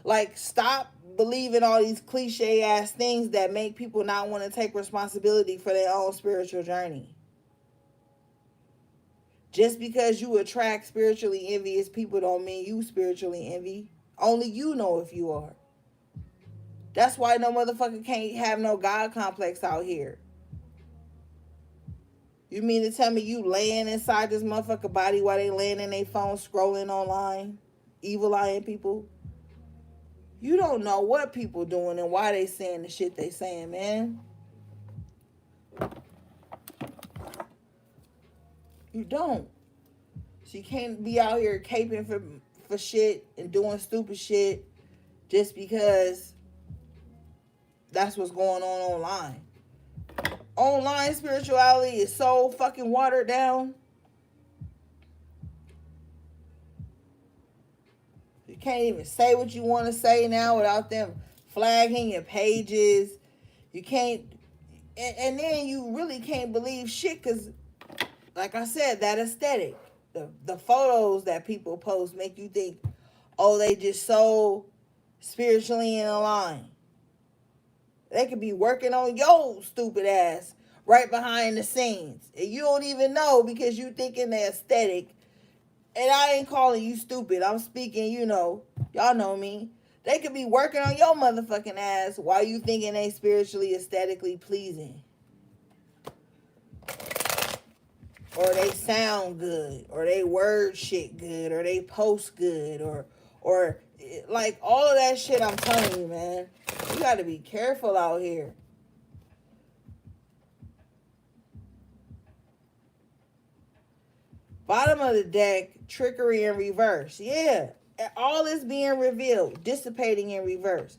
Like, stop believing all these cliche ass things that make people not want to take responsibility for their own spiritual journey. Just because you attract spiritually envious people don't mean you spiritually envy. Only you know if you are. That's why no motherfucker can't have no God complex out here. You mean to tell me you laying inside this motherfucker body while they laying in their phone scrolling online? Evil-eyeing people? You don't know what people doing and why they saying the shit they saying, man. You don't. So you can't be out here caping for shit and doing stupid shit just because that's what's going on online. Online spirituality is so fucking watered down. You can't even say what you want to say now without them flagging your pages. You can't, and then you really can't believe shit because, like I said, that aesthetic. The photos that people post make you think, oh, they just so spiritually in line. They could be working on your stupid ass right behind the scenes. And you don't even know because you thinking the aesthetic. And I ain't calling you stupid. I'm speaking, y'all know me. They could be working on your motherfucking ass while you thinking they spiritually, aesthetically pleasing. or they sound good, or they word shit good, or they post good, or like all of that shit. I'm telling you, man, you got to be careful out here. Bottom of the deck, trickery in reverse. Yeah, all is being revealed, dissipating in reverse.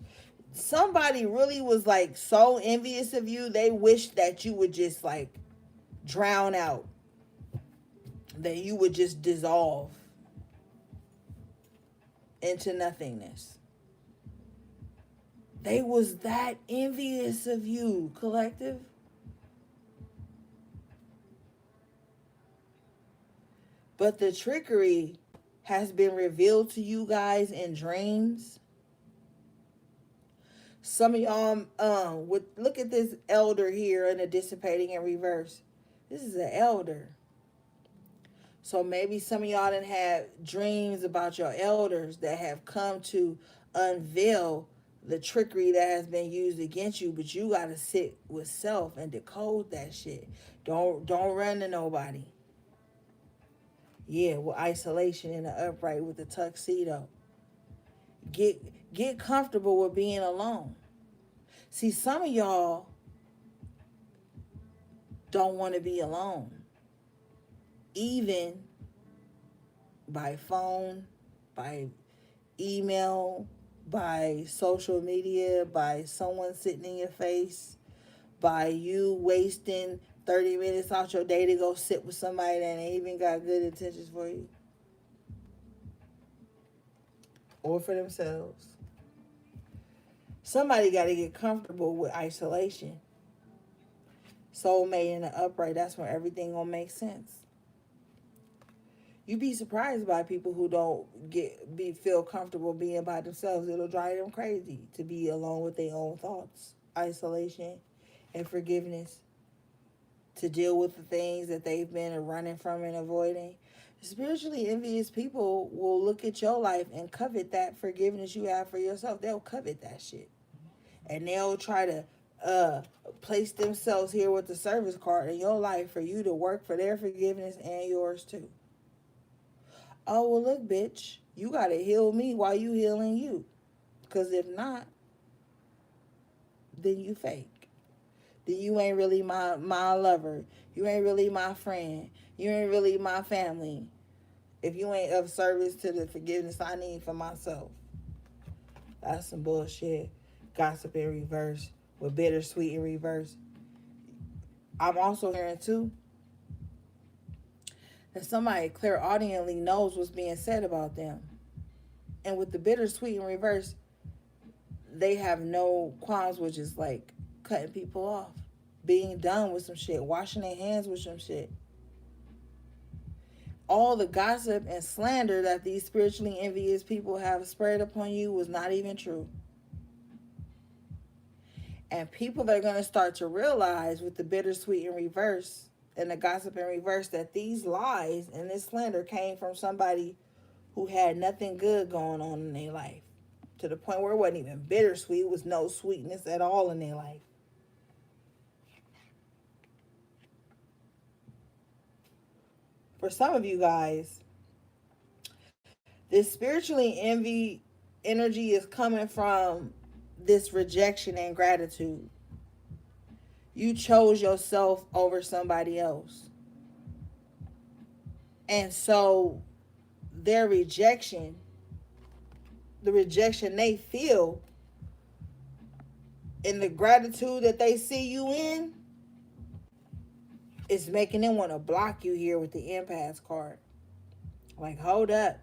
Somebody really was like so envious of you, they wish that you would just like drown out, that you would just dissolve into nothingness. They was that envious of you, collective. But the trickery has been revealed to you guys in dreams. Some of y'all would look at this elder here in the dissipating in reverse. This is an elder. So maybe some of y'all didn't have dreams about your elders that have come to unveil the trickery that has been used against you, but you gotta sit with self and decode that shit. Don't run to nobody. Yeah, with isolation in the upright with the tuxedo. Get comfortable with being alone. See, some of y'all don't want to be alone. Even by phone, by email, by social media, by someone sitting in your face, by you wasting 30 minutes out your day to go sit with somebody that ain't even got good intentions for you or for themselves. Somebody got to get comfortable with isolation. Soulmate in the upright, that's when everything gonna make sense. You'd be surprised by people who don't feel comfortable being by themselves. It'll drive them crazy to be alone with their own thoughts. Isolation and forgiveness. To deal with the things that they've been running from and avoiding. Spiritually envious people will look at your life and covet that forgiveness you have for yourself. They'll covet that shit. And they'll try to place themselves here with the service card in your life for you to work for their forgiveness and yours too. Oh, well, look, bitch, you got to heal me while you healing you. Because if not, then you fake. Then you ain't really my lover. You ain't really my friend. You ain't really my family. If you ain't of service to the forgiveness I need for myself. That's some bullshit. Gossip in reverse. With bittersweet in reverse. I'm also hearing, too, that somebody clairaudiently knows what's being said about them. And with the bittersweet in reverse, they have no qualms with just like cutting people off, being done with some shit, washing their hands with some shit. All the gossip and slander that these spiritually envious people have spread upon you was not even true. And people are going to start to realize with the bittersweet in reverse and the gossip in reverse that these lies and this slander came from somebody who had nothing good going on in their life. To the point where it wasn't even bittersweet. It was no sweetness at all in their life. For some of you guys, this spiritually envy energy is coming from this rejection and gratitude. You chose yourself over somebody else. And so their rejection, the rejection they feel, and the gratitude that they see you in, is making them want to block you here with the empath card. Like, hold up.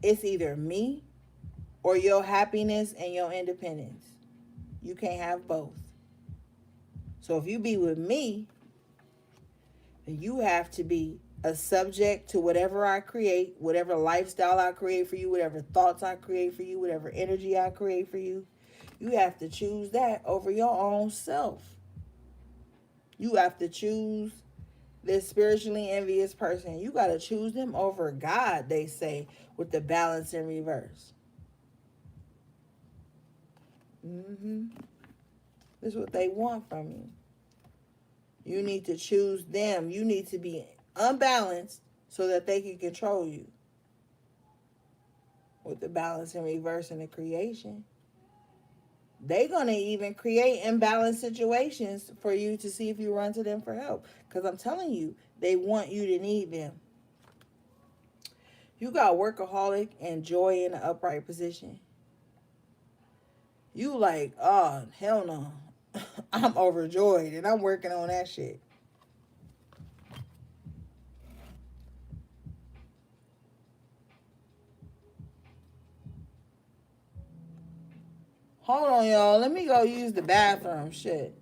It's either me or your happiness and your independence. You can't have both. So if you be with me, you have to be a subject to whatever I create, whatever lifestyle I create for you, whatever thoughts I create for you, whatever energy I create for you. You have to choose that over your own self. You have to choose this spiritually envious person. You got to choose them over God, they say, with the balance in reverse. This is what they want from you. You need to choose them. You need to be unbalanced so that they can control you. With the balance in reverse and the creation, they're going to even create imbalanced situations for you to see if you run to them for help. Because I'm telling you, they want you to need them. You got workaholic and joy in the upright position. You like, oh, hell no. I'm overjoyed and I'm working on that shit. Hold on, y'all. Let me go use the bathroom. Shit.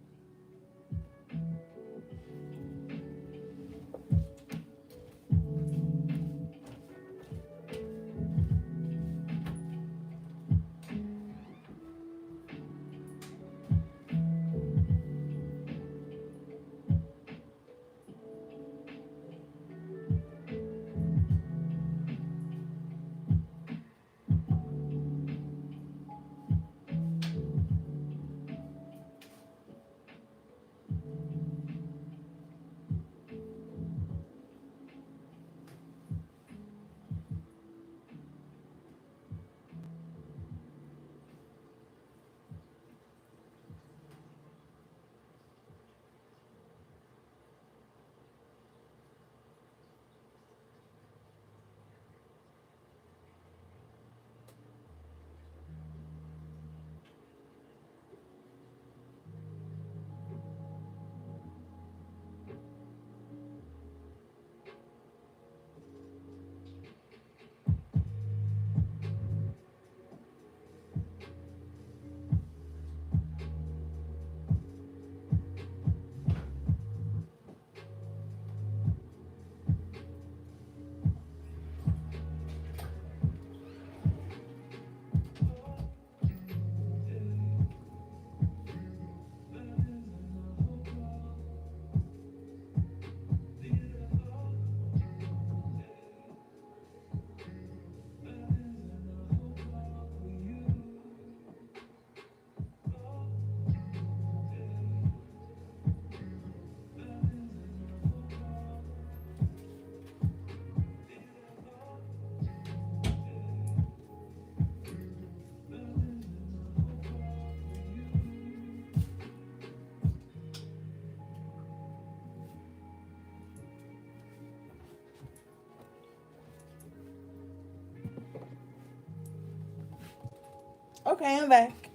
Okay, I'm back.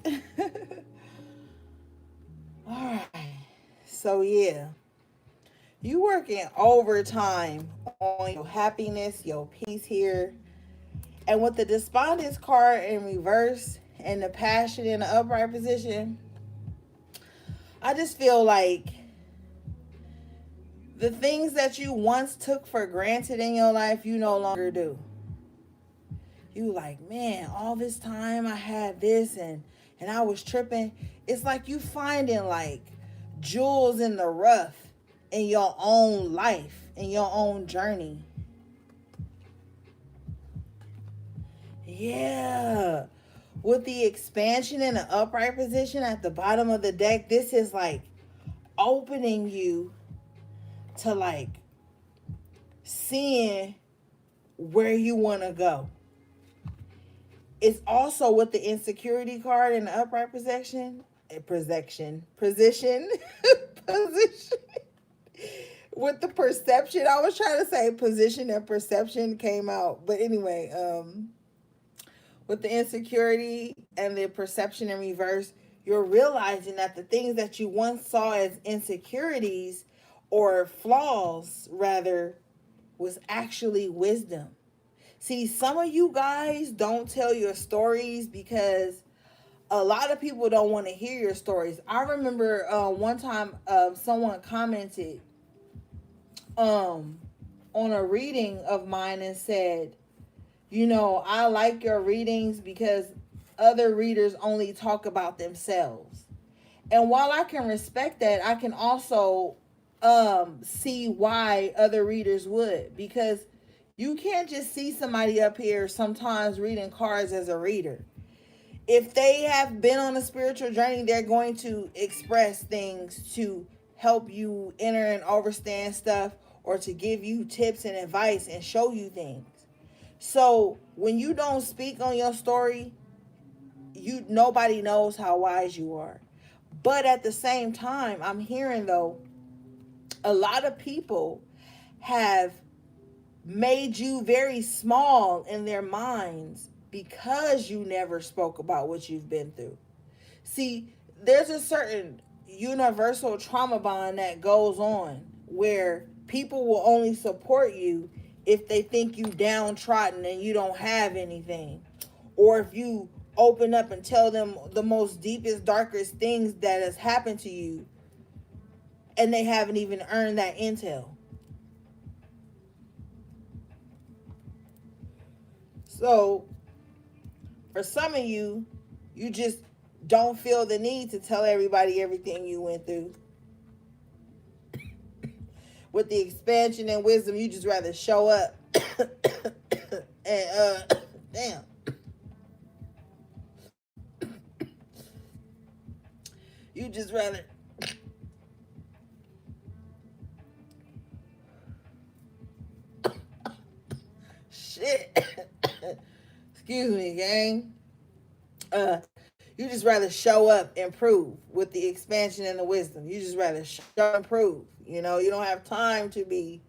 Alright. So yeah. You working overtime on your happiness, your peace here. And with the despondence card in reverse and the passion in the upright position, I just feel like the things that you once took for granted in your life, you no longer do. You like, man, all this time I had this and I was tripping. It's like you finding like jewels in the rough in your own life, in your own journey. Yeah. With the expansion in the upright position at the bottom of the deck, this is like opening you to like seeing where you want to go. It's also with the insecurity card in the upright position. Position. With the perception, I was trying to say position and perception came out. But anyway, with the insecurity and the perception in reverse, you're realizing that the things that you once saw as insecurities or flaws, rather, was actually wisdom. See, some of you guys don't tell your stories because a lot of people don't want to hear your stories. I remember one time someone commented on a reading of mine and said, you know, I like your readings because other readers only talk about themselves. And while I can respect that, I can also see why other readers would, because you can't just see somebody up here sometimes reading cards as a reader. If they have been on a spiritual journey, they're going to express things to help you enter and understand stuff, or to give you tips and advice and show you things. So when you don't speak on your story, nobody knows how wise you are. But at the same time, I'm hearing though, a lot of people have made you very small in their minds because you never spoke about what you've been through. See, there's a certain universal trauma bond that goes on where people will only support you if they think you downtrodden and you don't have anything. Or if you open up and tell them the most deepest, darkest things that has happened to you and they haven't even earned that intel. So, for some of you, you just don't feel the need to tell everybody everything you went through. With the expansion and wisdom, you just rather show up and damn. You just rather shit. Excuse me, gang. You just rather show up and prove with the expansion and the wisdom. You just rather show and prove. You know, you don't have time to be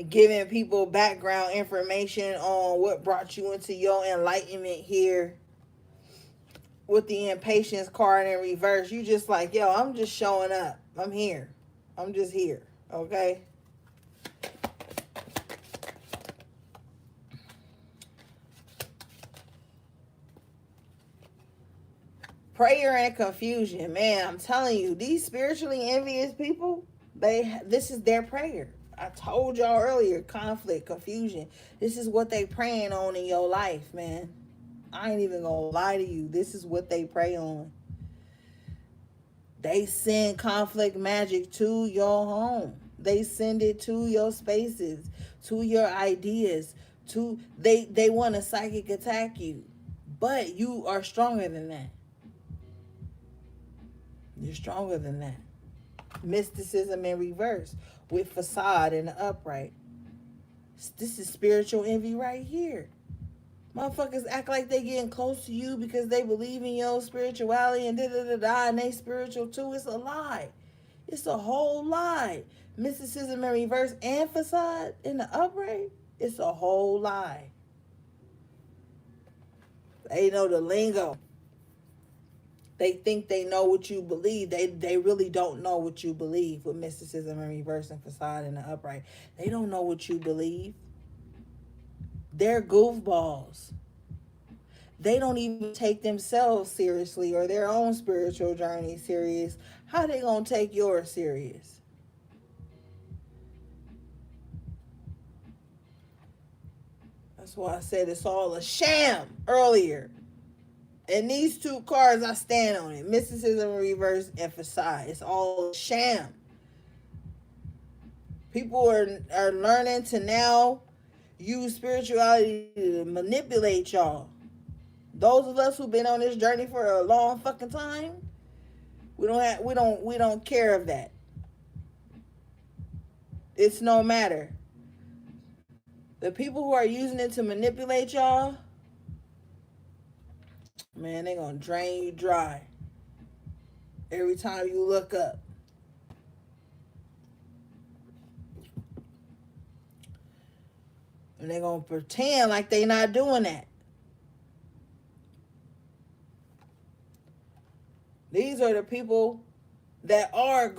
giving people background information on what brought you into your enlightenment here. With the impatience card in reverse, you just like, yo, I'm just showing up. I'm here. I'm just here. Okay? Prayer and confusion. Man, I'm telling you, these spiritually envious people, this is their prayer. I told y'all earlier, conflict, confusion. This is what they praying on in your life, man. I ain't even gonna lie to you. This is what they pray on. They send conflict magic to your home. They send it to your spaces, to your ideas. They want to psychic attack you. But you are stronger than that. You're stronger than that. Mysticism in reverse with facade in the upright. This is spiritual envy right here. Motherfuckers act like they getting close to you because they believe in your spirituality and da-da-da-da and they spiritual too. It's a lie. It's a whole lie. Mysticism in reverse and facade in the upright. It's a whole lie. They know the lingo. They think they know what you believe. They really don't know what you believe with mysticism in reverse and facade in the upright. They don't know what you believe. They're goofballs. They don't even take themselves seriously or their own spiritual journey serious. How they gonna take yours serious? That's why I said it's all a sham earlier. And these two cards, I stand on it. Mysticism in reverse and facade. It's all a sham. People are learning to now use spirituality to manipulate y'all. Those of us who've been on this journey for a long fucking time, we don't care of that. It's no matter. The people who are using it to manipulate y'all, man, they gonna drain you dry every time you look up. And they gonna pretend like they not doing that. These are the people that are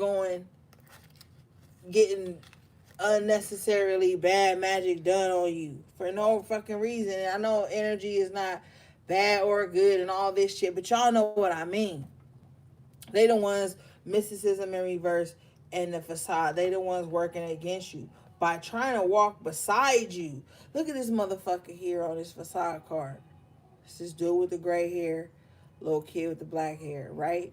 getting unnecessarily bad magic done on you for no fucking reason. And I know energy is not bad or good and all this shit, but y'all know what I mean. They the ones, mysticism in reverse and the facade, they the ones working against you by trying to walk beside you. Look at this motherfucker here on this facade card. It's this dude with the gray hair, little kid with the black hair, right?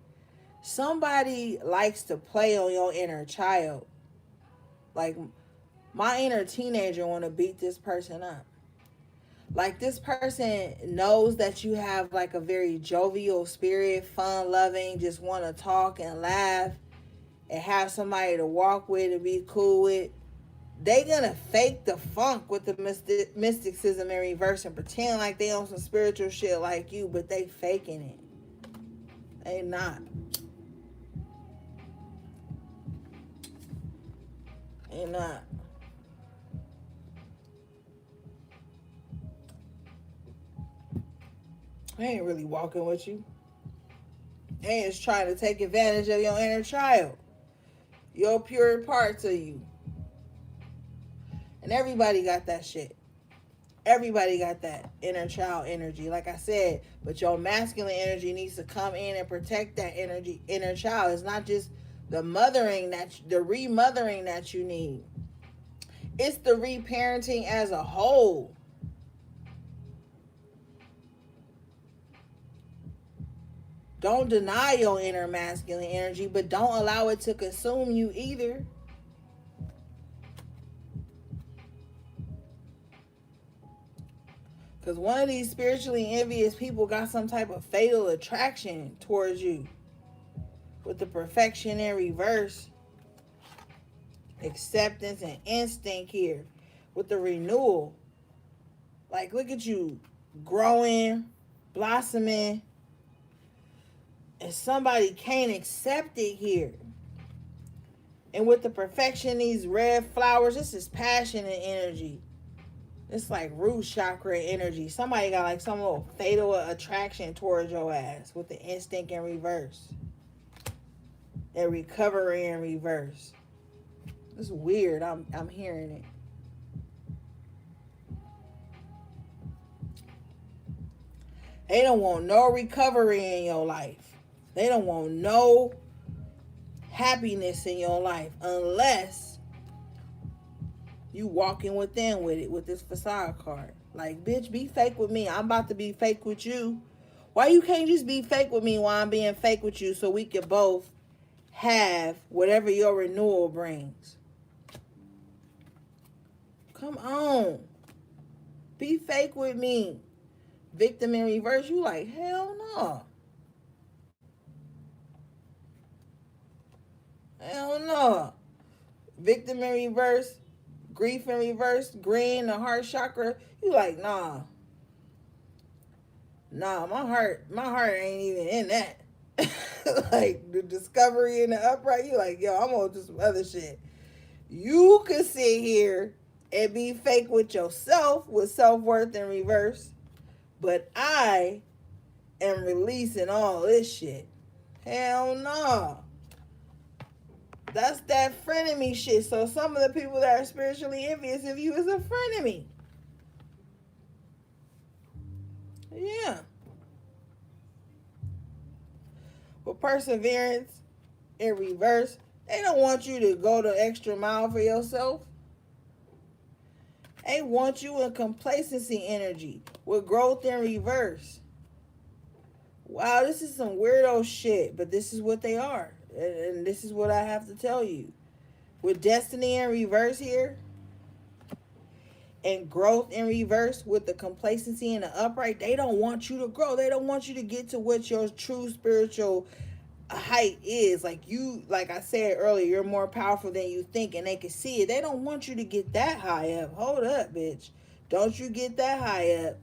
Somebody likes to play on your inner child. Like, my inner teenager want to beat this person up. Like, this person knows that you have like a very jovial spirit, fun loving, just want to talk and laugh. and have somebody to walk with and be cool with, they gonna fake the funk with the mysticism in reverse and pretend like they on some spiritual shit like you, but they faking it. They not. They not. They ain't really walking with you. They is trying to take advantage of your inner child, your pure parts of you. And everybody got that shit. Everybody got that inner child energy, like I said. But your masculine energy needs to come in and protect that energy, inner child. It's not just the remothering that you need. It's the reparenting as a whole. Don't deny your inner masculine energy, but don't allow it to consume you either. Because one of these spiritually envious people got some type of fatal attraction towards you. With the perfection in reverse. Acceptance and instinct here. With the renewal. Like, look at you. Growing. Blossoming. And somebody can't accept it here. And with the perfection, these red flowers, this is passion and energy. It's like root chakra energy. Somebody got like some little fatal attraction towards your ass with the instinct in reverse. And recovery in reverse. It's weird. I'm hearing it. They don't want no recovery in your life. They don't want no happiness in your life unless you walking within with it, with this facade card. Like, bitch, be fake with me. I'm about to be fake with you. Why you can't just be fake with me while I'm being fake with you so we can both have whatever your renewal brings? Come on. Be fake with me. Victim in reverse, you like, hell no. Hell no. Victim in reverse, grief in reverse, green, the heart chakra, you like, nah. Nah, my heart ain't even in that. Like, the discovery in the upright, you like, yo, I'm on just some other shit. You could sit here and be fake with yourself with self-worth in reverse, but I am releasing all this shit. Hell no. That's that frenemy shit. So some of the people that are spiritually envious of you is a frenemy. Yeah. With perseverance in reverse, they don't want you to go the extra mile for yourself. They want you in complacency energy with growth in reverse. Wow, this is some weirdo shit, but this is what they are. And this is what I have to tell you. With destiny in reverse here, and growth in reverse with the complacency and the upright, they don't want you to grow. They don't want you to get to what your true spiritual height is. Like you, like I said earlier, you're more powerful than you think, and they can see it. They don't want you to get that high up. Hold up, bitch. Don't you get that high up.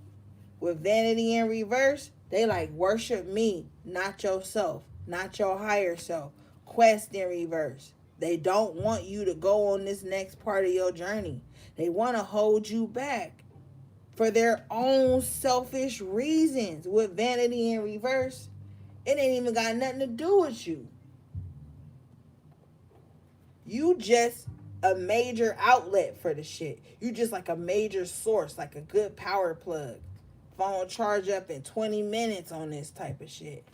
With vanity in reverse, they like, worship me, not yourself, not your higher self. Quest in reverse. They don't want you to go on this next part of your journey. They want to hold you back for their own selfish reasons. With vanity in reverse, it ain't even got nothing to do with you. You just a major outlet for the shit. You just like a major source, like a good power plug. Phone charge up in 20 minutes on this type of shit.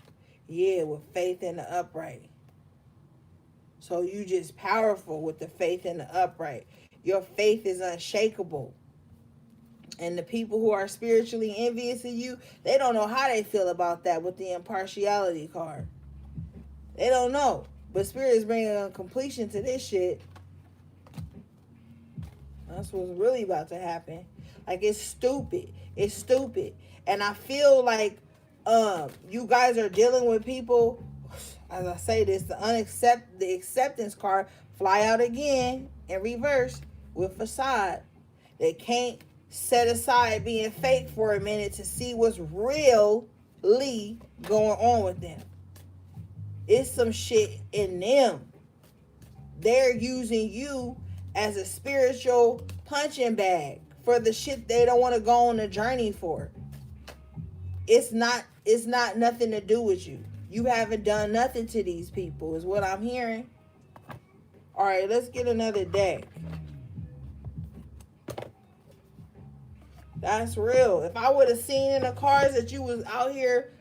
Yeah, with faith in the upright. So you just powerful with the faith in the upright. Your faith is unshakable. And the people who are spiritually envious of you, they don't know how they feel about that with the impartiality card. They don't know. But Spirit is bringing a completion to this shit. That's what's really about to happen. Like, it's stupid. It's stupid. And I feel like you guys are dealing with people As I say this, the acceptance card fly out again in reverse with facade. They can't set aside being fake for a minute to see what's really going on with them. It's some shit in them. They're using you as a spiritual punching bag for the shit they don't want to go on a journey for. It's not nothing to do with you. You haven't done nothing to these people, is what I'm hearing. All right, let's get another deck. That's real. If I would have seen in the cards that you was out here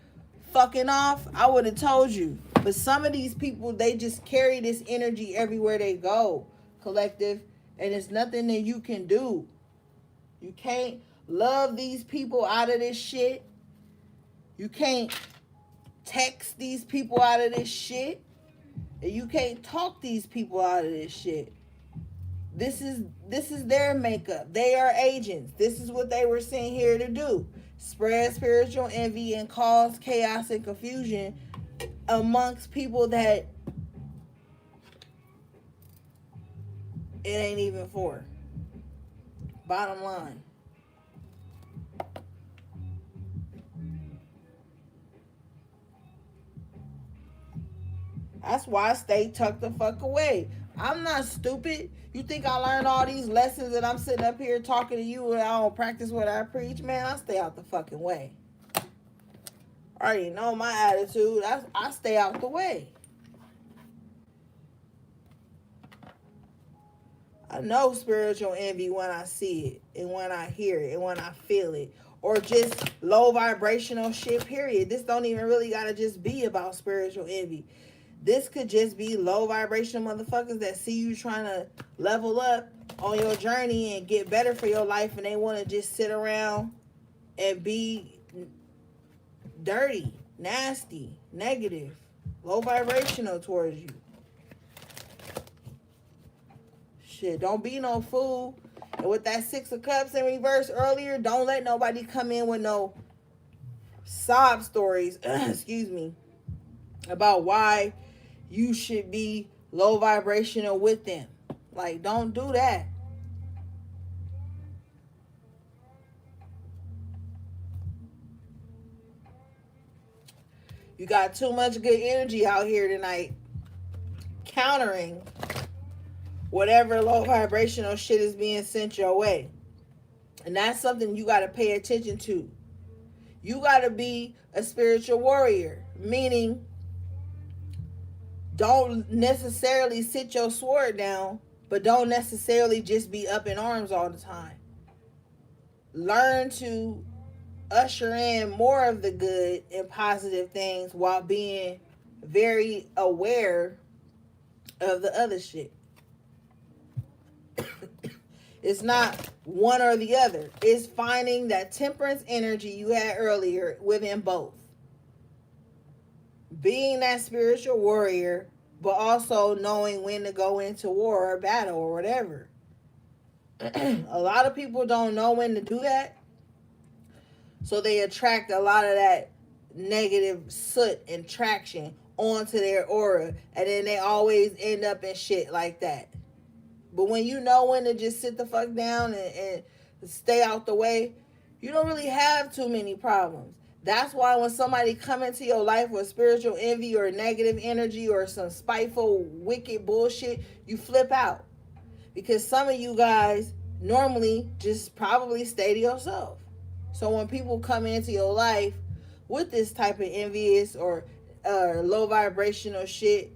fucking off, I would have told you. But some of these people, they just carry this energy everywhere they go, collective, and it's nothing that you can do. You can't love these people out of this shit. You can't text these people out of this shit. And you can't talk these people out of this shit. This is their makeup. They are agents. This is what they were sent here to do. Spread spiritual envy and cause chaos and confusion amongst people that it ain't even for. Bottom line. That's why I stay tucked the fuck away. I'm not stupid. You think I learned all these lessons that I'm sitting up here talking to you and I don't practice what I preach? Man, I stay out the fucking way. I already know my attitude. I stay out the way. I know spiritual envy when I see it and when I hear it and when I feel it. Or just low vibrational shit, period. This don't even really gotta just be about spiritual envy. This could just be low vibrational motherfuckers that see you trying to level up on your journey and get better for your life, and they want to just sit around and be dirty, nasty, negative, low vibrational towards you. Shit, don't be no fool. And with that Six of Cups in reverse earlier, don't let nobody come in with no sob stories, excuse me, about why you should be low vibrational with them. Like, don't do that. You got too much good energy out here tonight, countering whatever low vibrational shit is being sent your way. And that's something you got to pay attention to. You got to be a spiritual warrior, meaning don't necessarily sit your sword down, but don't necessarily just be up in arms all the time. Learn to usher in more of the good and positive things while being very aware of the other shit. It's not one or the other. It's finding that temperance energy you had earlier within both. Being that spiritual warrior, but also knowing when to go into war or battle or whatever. A lot of people don't know when to do that. So they attract a lot of that negative soot and traction onto their aura. And then they always end up in shit like that. But when you know when to just sit the fuck down and stay out the way, you don't really have too many problems. That's why when somebody come into your life with spiritual envy or negative energy or some spiteful, wicked bullshit, you flip out. Because some of you guys normally just probably stay to yourself. So when people come into your life with this type of envious or low vibrational shit,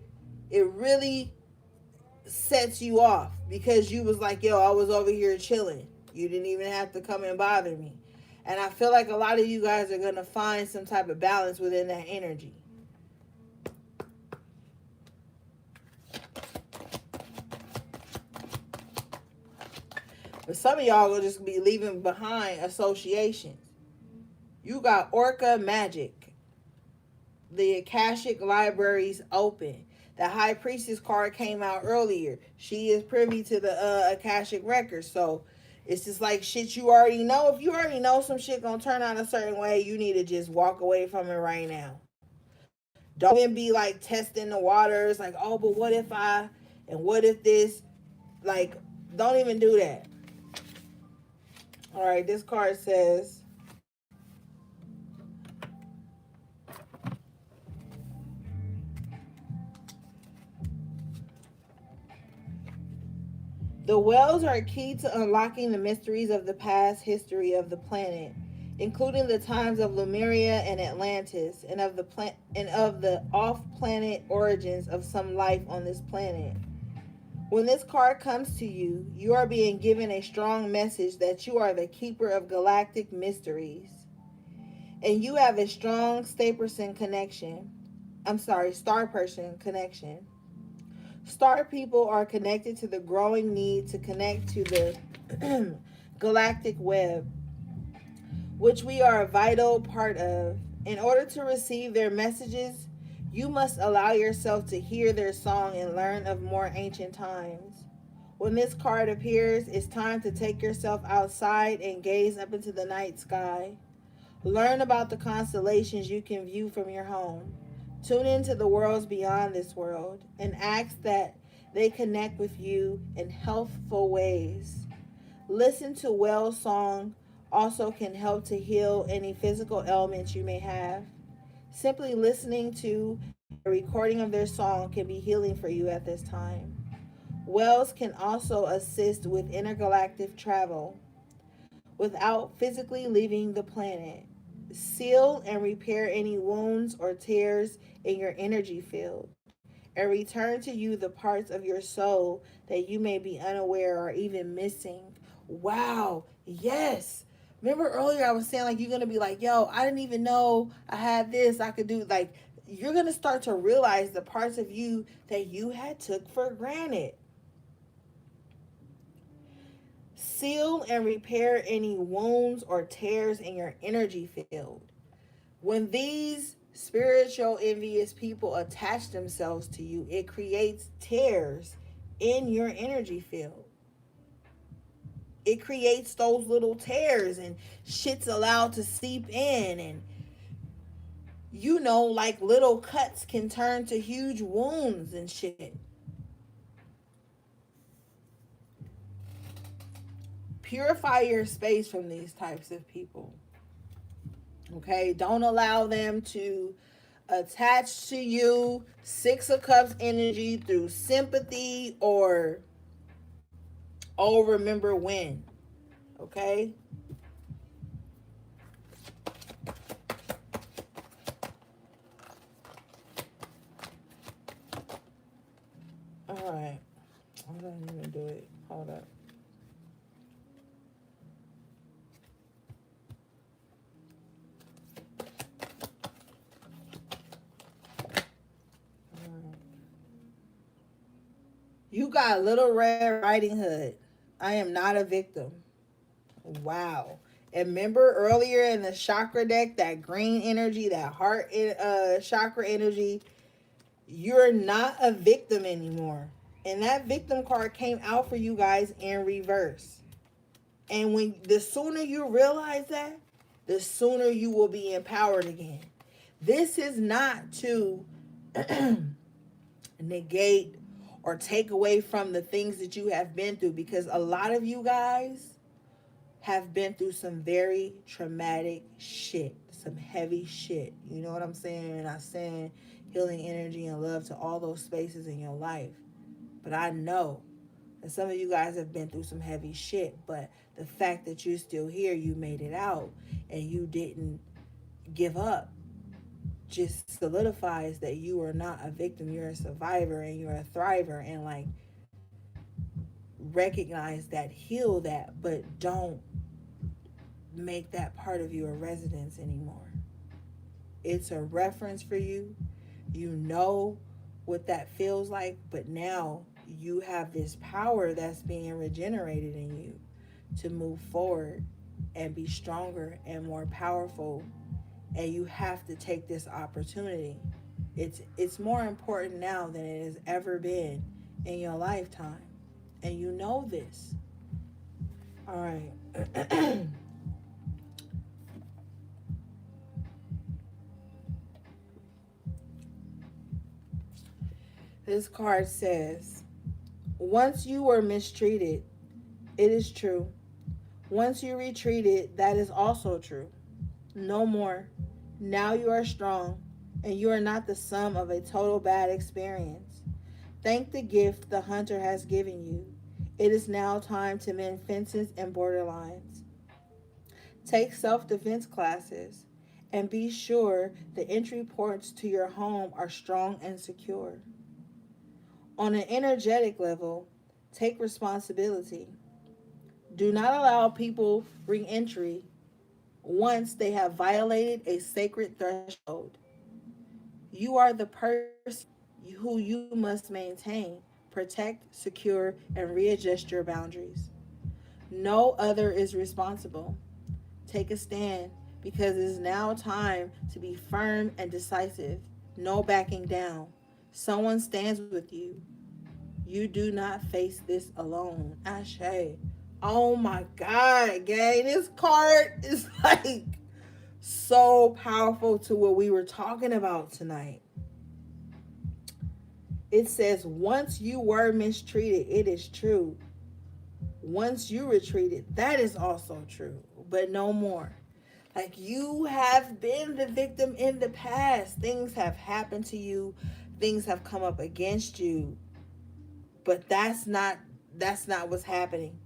it really sets you off. Because you was like, yo, I was over here chilling. You didn't even have to come and bother me. And I feel like a lot of you guys are going to find some type of balance within that energy. But some of y'all will just be leaving behind associations. You got Orca Magic. The Akashic Library's open. The High Priestess card came out earlier. She is privy to the Akashic records. So it's just like shit you already know. If you already know some shit gonna turn out a certain way, you need to just walk away from it right now. Don't even be like testing the waters, like, oh, but what if and what if this? Like, don't even do that. All right, this card says, the wells are key to unlocking the mysteries of the past history of the planet, including the times of Lemuria and Atlantis, and of the off-planet origins of some life on this planet. When this card comes to you, you are being given a strong message that you are the keeper of galactic mysteries, and you have a strong star person connection. Star people are connected to the growing need to connect to the galactic web, which we are a vital part of. In order to receive their messages, you must allow yourself to hear their song and learn of more ancient times. When this card appears, it's time to take yourself outside and gaze up into the night sky. Learn about the constellations you can view from your home. Tune into the worlds beyond this world and ask that they connect with you in healthful ways. Listen to Whale Song also can help to heal any physical ailments you may have. Simply listening to a recording of their song can be healing for you at this time. Whales can also assist with intergalactic travel without physically leaving the planet. Seal and repair any wounds or tears in your energy field, and return to you the parts of your soul that you may be unaware or even missing. Wow, yes. Remember earlier I was saying, like, you're going to be like, yo, I didn't even know I had this, I could do, like, you're going to start to realize the parts of you that you had took for granted. Seal and repair any wounds or tears in your energy field. When these spiritual envious people attach themselves to you, it creates tears in your energy field. It creates those little tears, and shit's allowed to seep in, and like little cuts can turn to huge wounds and shit. Purify your space from these types of people. Okay, don't allow them to attach to you. Six of Cups energy through sympathy or, oh, remember when. Okay. All right. I don't even do it. Hold up. You got Little Red Riding Hood. I am not a victim. Wow. And remember earlier in the chakra deck, that green energy, that heart chakra energy, you're not a victim anymore. And that victim card came out for you guys in reverse. And the sooner you realize that, the sooner you will be empowered again. This is not to negate or take away from the things that you have been through, because a lot of you guys have been through some very traumatic shit, some heavy shit. You know what I'm saying? And I'm saying healing energy and love to all those spaces in your life. But I know that some of you guys have been through some heavy shit, but the fact that you're still here, you made it out, and you didn't give up, just solidifies that you are not a victim. You're a survivor and you're a thriver. And like, recognize that, heal that, but don't make that part of you a residence anymore. It's a reference for you. You know what that feels like, but now you have this power that's being regenerated in you to move forward and be stronger and more powerful. And you have to take this opportunity. It's more important now than it has ever been in your lifetime. And you know this. All right. This card says, once you were mistreated, it is true. Once you retreated, that is also true. No more. Now you are strong, and you are not the sum of a total bad experience. Thank the gift the hunter has given you. It is now time to mend fences and borderlines. Take self defense classes, and be sure the entry ports to your home are strong and secure. On an energetic level, take responsibility. Do not allow people re entry once they have violated a sacred threshold. You are the person who you must maintain, protect, secure, and readjust your boundaries. No other is responsible. Take a stand because it is now time to be firm and decisive. No backing down. Someone stands with you. You do not face this alone. Ashe. Oh my God, gang. This card is like so powerful to what we were talking about tonight. It says, once you were mistreated, it is true. Once you retreated, that is also true, but no more. Like, you have been the victim in the past. Things have happened to you. Things have come up against you. But that's not what's happening.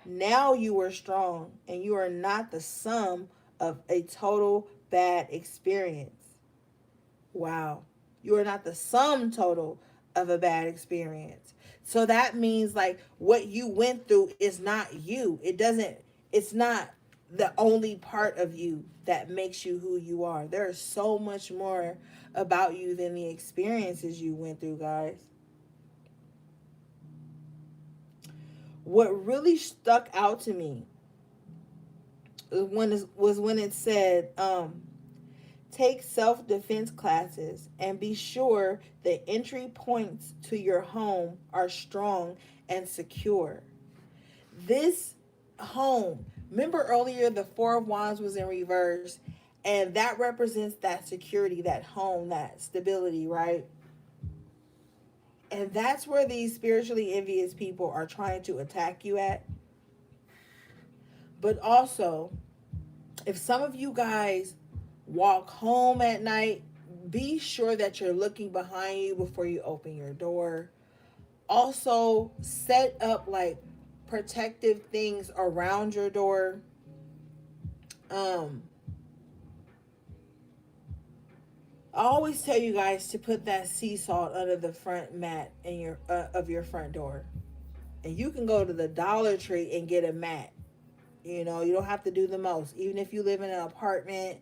Now you are strong and you are not the sum of a total bad experience. Wow. You are not the sum total of a bad experience. So that means like what you went through is not you. It's not the only part of you that makes you who you are. There is so much more about you than the experiences you went through, guys. What really stuck out to me was when it said, take self-defense classes and be sure the entry points to your home are strong and secure. This home, remember earlier the Four of Wands was in reverse, and that represents that security, that home, that stability, right? And that's where these spiritually envious people are trying to attack you at. But also, if some of you guys walk home at night, be sure that you're looking behind you before you open your door. Also, set up like protective things around your door. I always tell you guys to put that sea salt under the front mat in your of your front door. And you can go to the Dollar Tree and get a mat. You know, you don't have to do the most. Even if you live in an apartment,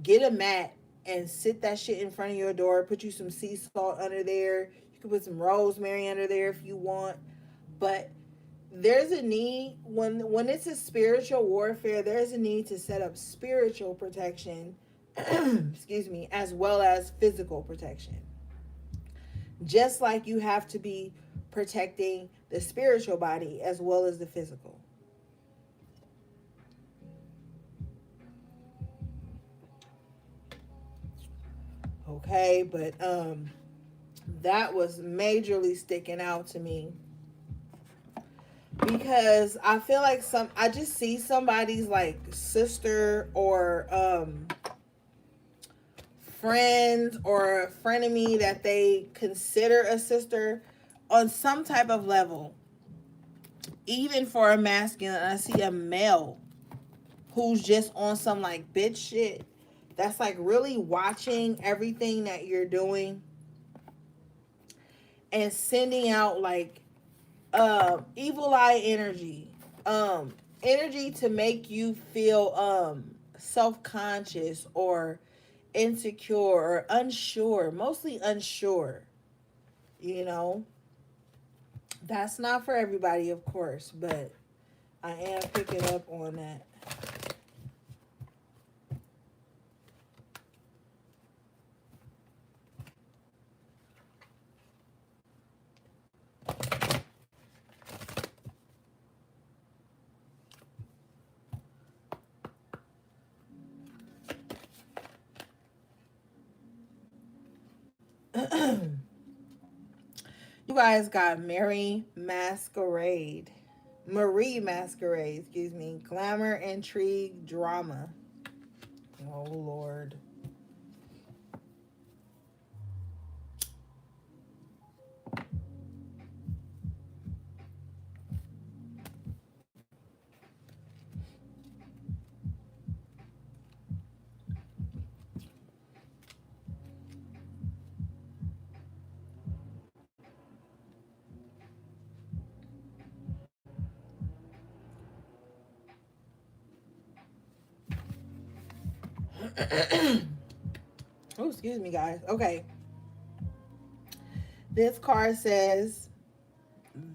get a mat and sit that shit in front of your door. Put you some sea salt under there. You can put some rosemary under there if you want. But there's a need when it's a spiritual warfare, there's a need to set up spiritual protection, excuse me, as well as physical protection. Just like you have to be protecting the spiritual body as well as the physical. Okay, but that was majorly sticking out to me because I feel like I just see somebody's like sister or friend or a frenemy that they consider a sister on some type of level. Even for a masculine, I see a male who's just on some like bitch shit that's like really watching everything that you're doing and sending out like evil eye energy to make you feel self-conscious or insecure or unsure, mostly unsure. You know, that's not for everybody, of course, but I am picking up on that. You guys got Marie Masquerade. Marie Masquerade, excuse me. Glamour, intrigue, drama. Oh, Lord. Oh, excuse me, guys. Okay. This card says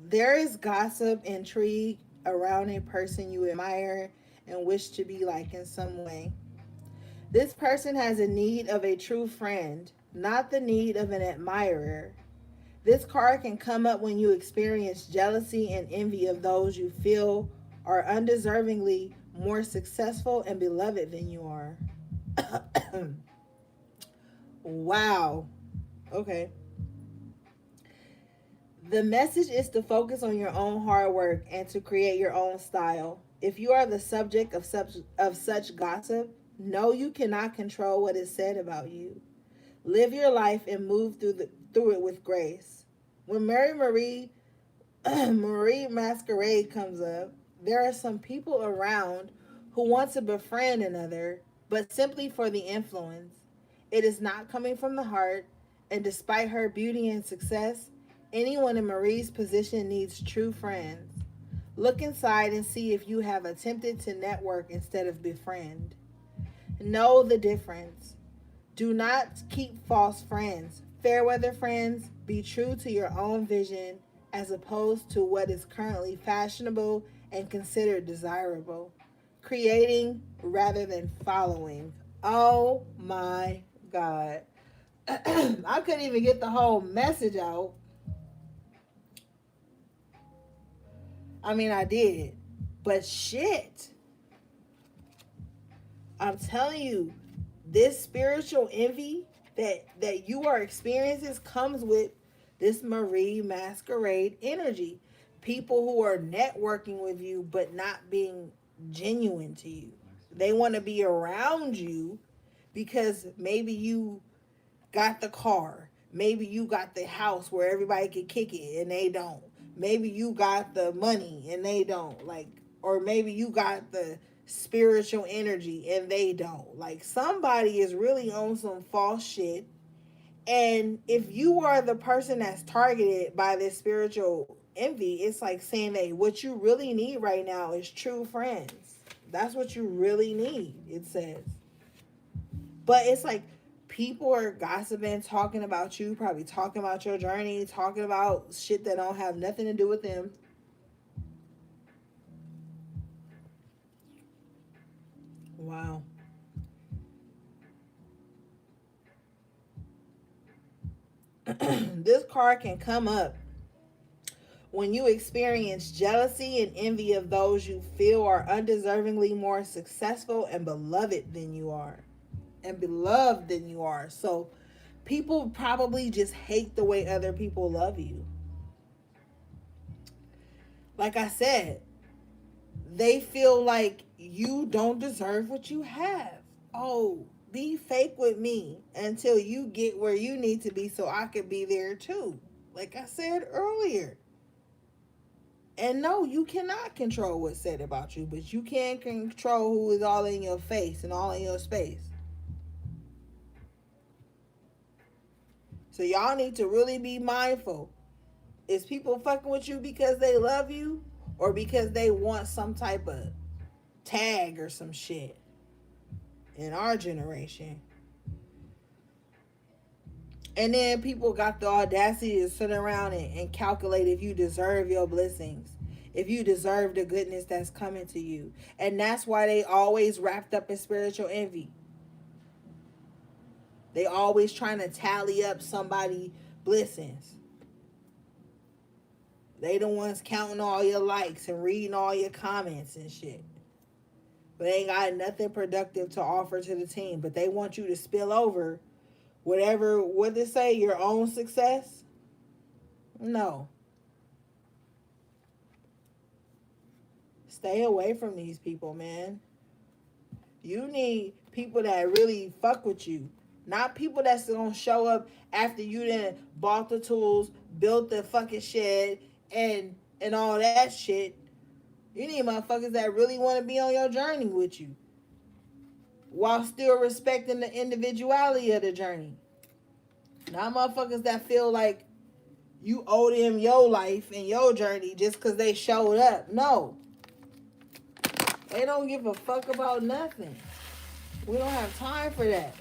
there is gossip, intrigue around a person you admire and wish to be like in some way. This person has a need of a true friend, not the need of an admirer. This card can come up when you experience jealousy and envy of those you feel are undeservingly more successful and beloved than you are. Wow. Okay. The message is to focus on your own hard work and to create your own style. If you are the subject of such gossip, know you cannot control what is said about you. Live your life and move through it with grace. When Marie Masquerade comes up, there are some people around who want to befriend another, but simply for the influence. It is not coming from the heart, and despite her beauty and success, anyone in Marie's position needs true friends. Look inside and see if you have attempted to network instead of befriend. Know the difference. Do not keep false friends. Fairweather friends, be true to your own vision as opposed to what is currently fashionable and considered desirable. Creating rather than following. Oh my God. I couldn't even get the whole message out. I mean, I did. But shit. I'm telling you, this spiritual envy that you are experiencing comes with this Marie Masquerade energy. People who are networking with you but not being genuine to you. They want to be around you because maybe you got the car. Maybe you got the house where everybody can kick it and they don't. Maybe you got the money and they don't. Like, or maybe you got the spiritual energy and they don't. Like, somebody is really on some false shit. And if you are the person that's targeted by this spiritual envy, it's like saying that what you really need right now is true friends. That's what you really need, it says. But it's like people are gossiping, talking about you, probably talking about your journey, talking about shit that don't have nothing to do with them. Wow. This card can come up when you experience jealousy and envy of those you feel are undeservingly more successful and beloved than you are. And beloved than you are. So people probably just hate the way other people love you. Like I said, they feel like you don't deserve what you have. Oh, be fake with me until you get where you need to be so I could be there too. Like I said earlier. And no, you cannot control what's said about you, but you can control who is all in your face and all in your space. So y'all need to really be mindful. Is people fucking with you because they love you or because they want some type of tag or some shit? In our generation. And then people got the audacity to sit around and calculate if you deserve your blessings, if you deserve the goodness that's coming to you. And that's why they always wrapped up in spiritual envy. They always trying to tally up somebody's blessings. They the ones counting all your likes and reading all your comments and shit. But they ain't got nothing productive to offer to the team. But they want you to spill over whatever, what they say, your own success. No. Stay away from these people, man. You need people that really fuck with you. Not people that's gonna show up after you done bought the tools, built the fucking shed, and all that shit. You need motherfuckers that really want to be on your journey with you, while still respecting the individuality of the journey. Not motherfuckers that feel like you owe them your life and your journey just because they showed up. No. They don't give a fuck about nothing. We don't have time for that.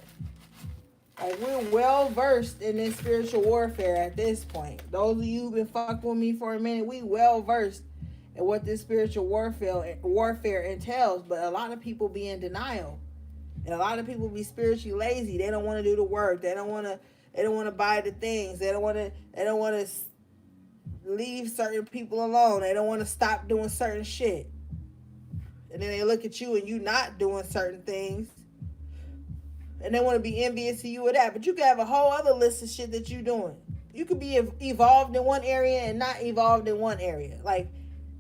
Like, we're well versed in this spiritual warfare at this point. Those of you who've been fucking with me for a minute, we well versed in what this spiritual warfare entails. But a lot of people be in denial. And a lot of people be spiritually lazy. They don't want to do the work. They don't want to buy the things. They don't want to leave certain people alone. They don't want to stop doing certain shit. And then they look at you and you not doing certain things. And they want to be envious of you of that. But you can have a whole other list of shit that you doing. You could be evolved in one area and not evolved in one area. Like,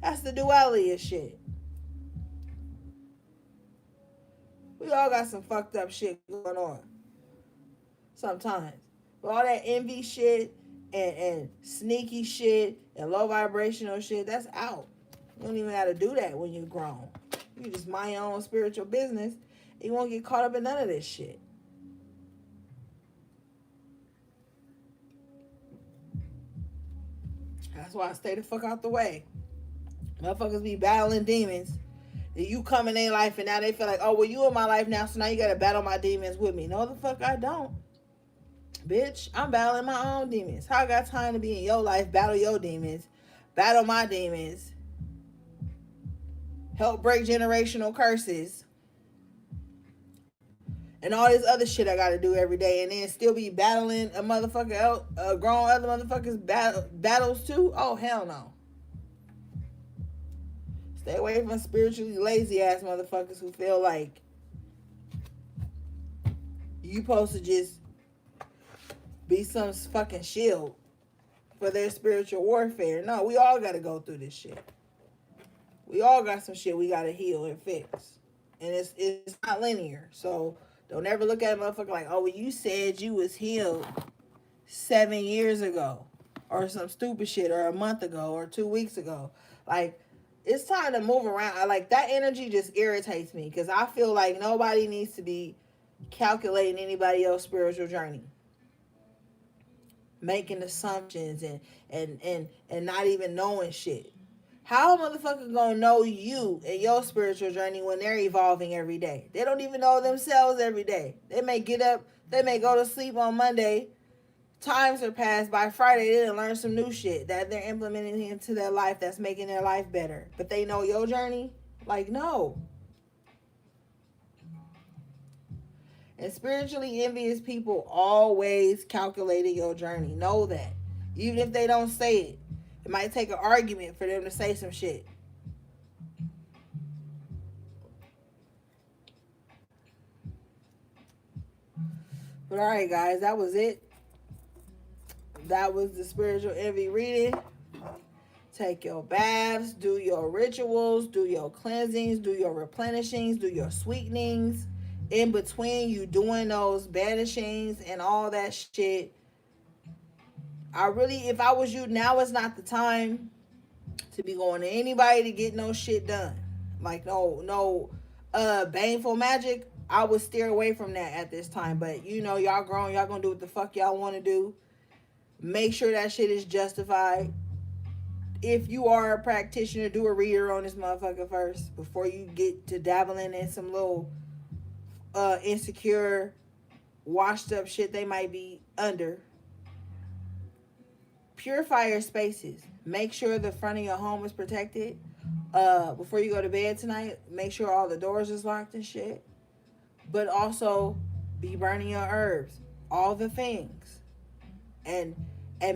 that's the duality of shit. We all got some fucked up shit going on. Sometimes. But all that envy shit and sneaky shit and low vibrational shit, that's out. You don't even have to do that when you're grown. You just mind your own spiritual business. You won't get caught up in none of this shit. That's why I stay the fuck out the way. Motherfuckers be battling demons. You come in their life and now they feel like, oh, well, you in my life now, so now you gotta battle my demons with me. No, the fuck I don't. Bitch, I'm battling my own demons. How I got time to be in your life, battle your demons, battle my demons, help break generational curses, and all this other shit I gotta do every day, and then still be battling a motherfucker else, grown other motherfuckers battles too? Oh, hell no. Stay away from spiritually lazy ass motherfuckers who feel like you supposed to just be some fucking shield for their spiritual warfare. No, we all gotta go through this shit. We all got some shit we gotta heal and fix. And it's not linear. So don't ever look at a motherfucker like, oh, well, you said you was healed 7 years ago. Or some stupid shit. Or a month ago. Or 2 weeks ago. Like, it's time to move around. Like, that energy just irritates me. Because I feel like nobody needs to be calculating anybody else's spiritual journey. Making assumptions and not even knowing shit. How a motherfucker gonna know you and your spiritual journey when they're evolving every day? They don't even know themselves every day. They may get up, they may go to sleep on Monday. Times are passed by Friday. They didn't learn some new shit that they're implementing into their life that's making their life better. But they know your journey? Like, no. And spiritually envious people always calculating your journey. Know that. Even if they don't say it. It might take an argument for them to say some shit. But alright, guys, that was it. That was the spiritual envy reading. Take your baths, do your rituals, do your cleansings, do your replenishings, do your sweetenings. In between you doing those banishings and all that shit, if I was you, now is not the time to be going to anybody to get no shit done. Like no baneful magic. I would steer away from that at this time. But you know, y'all grown, y'all gonna do what the fuck y'all want to do. Make sure that shit is justified. If you are a practitioner, do a reader on this motherfucker first before you get to dabbling in some little insecure, washed up shit they might be under. Purify your spaces. Make sure the front of your home is protected. Before you go to bed tonight, make sure all the doors is locked and shit. But also, be burning your herbs. All the things. And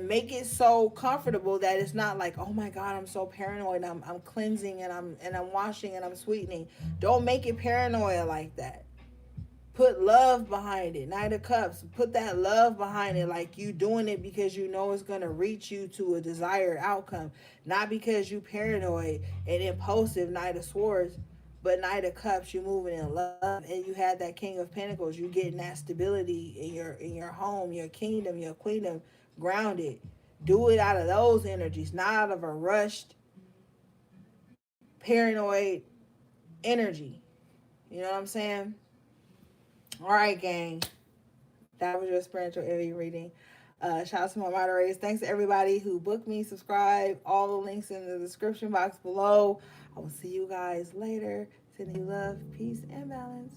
make it so comfortable that it's not like, oh my God, I'm so paranoid. I'm cleansing and I'm washing and I'm sweetening. Don't make it paranoia like that. Put love behind it. Knight of Cups. Put that love behind it. Like you doing it because you know it's going to reach you to a desired outcome. Not because you paranoid and impulsive, Knight of Swords. But Knight of Cups, you moving in love, and you had that King of Pentacles. You getting that stability in your home, your kingdom, your queendom, grounded. Do it out of those energies, not out of a rushed, paranoid energy. You know what I'm saying? All right, gang. That was your spiritual energy reading. Shout out to my moderators. Thanks to everybody who booked me, subscribe. All the links in the description box below. I will see you guys later. Sending you love, peace, and balance.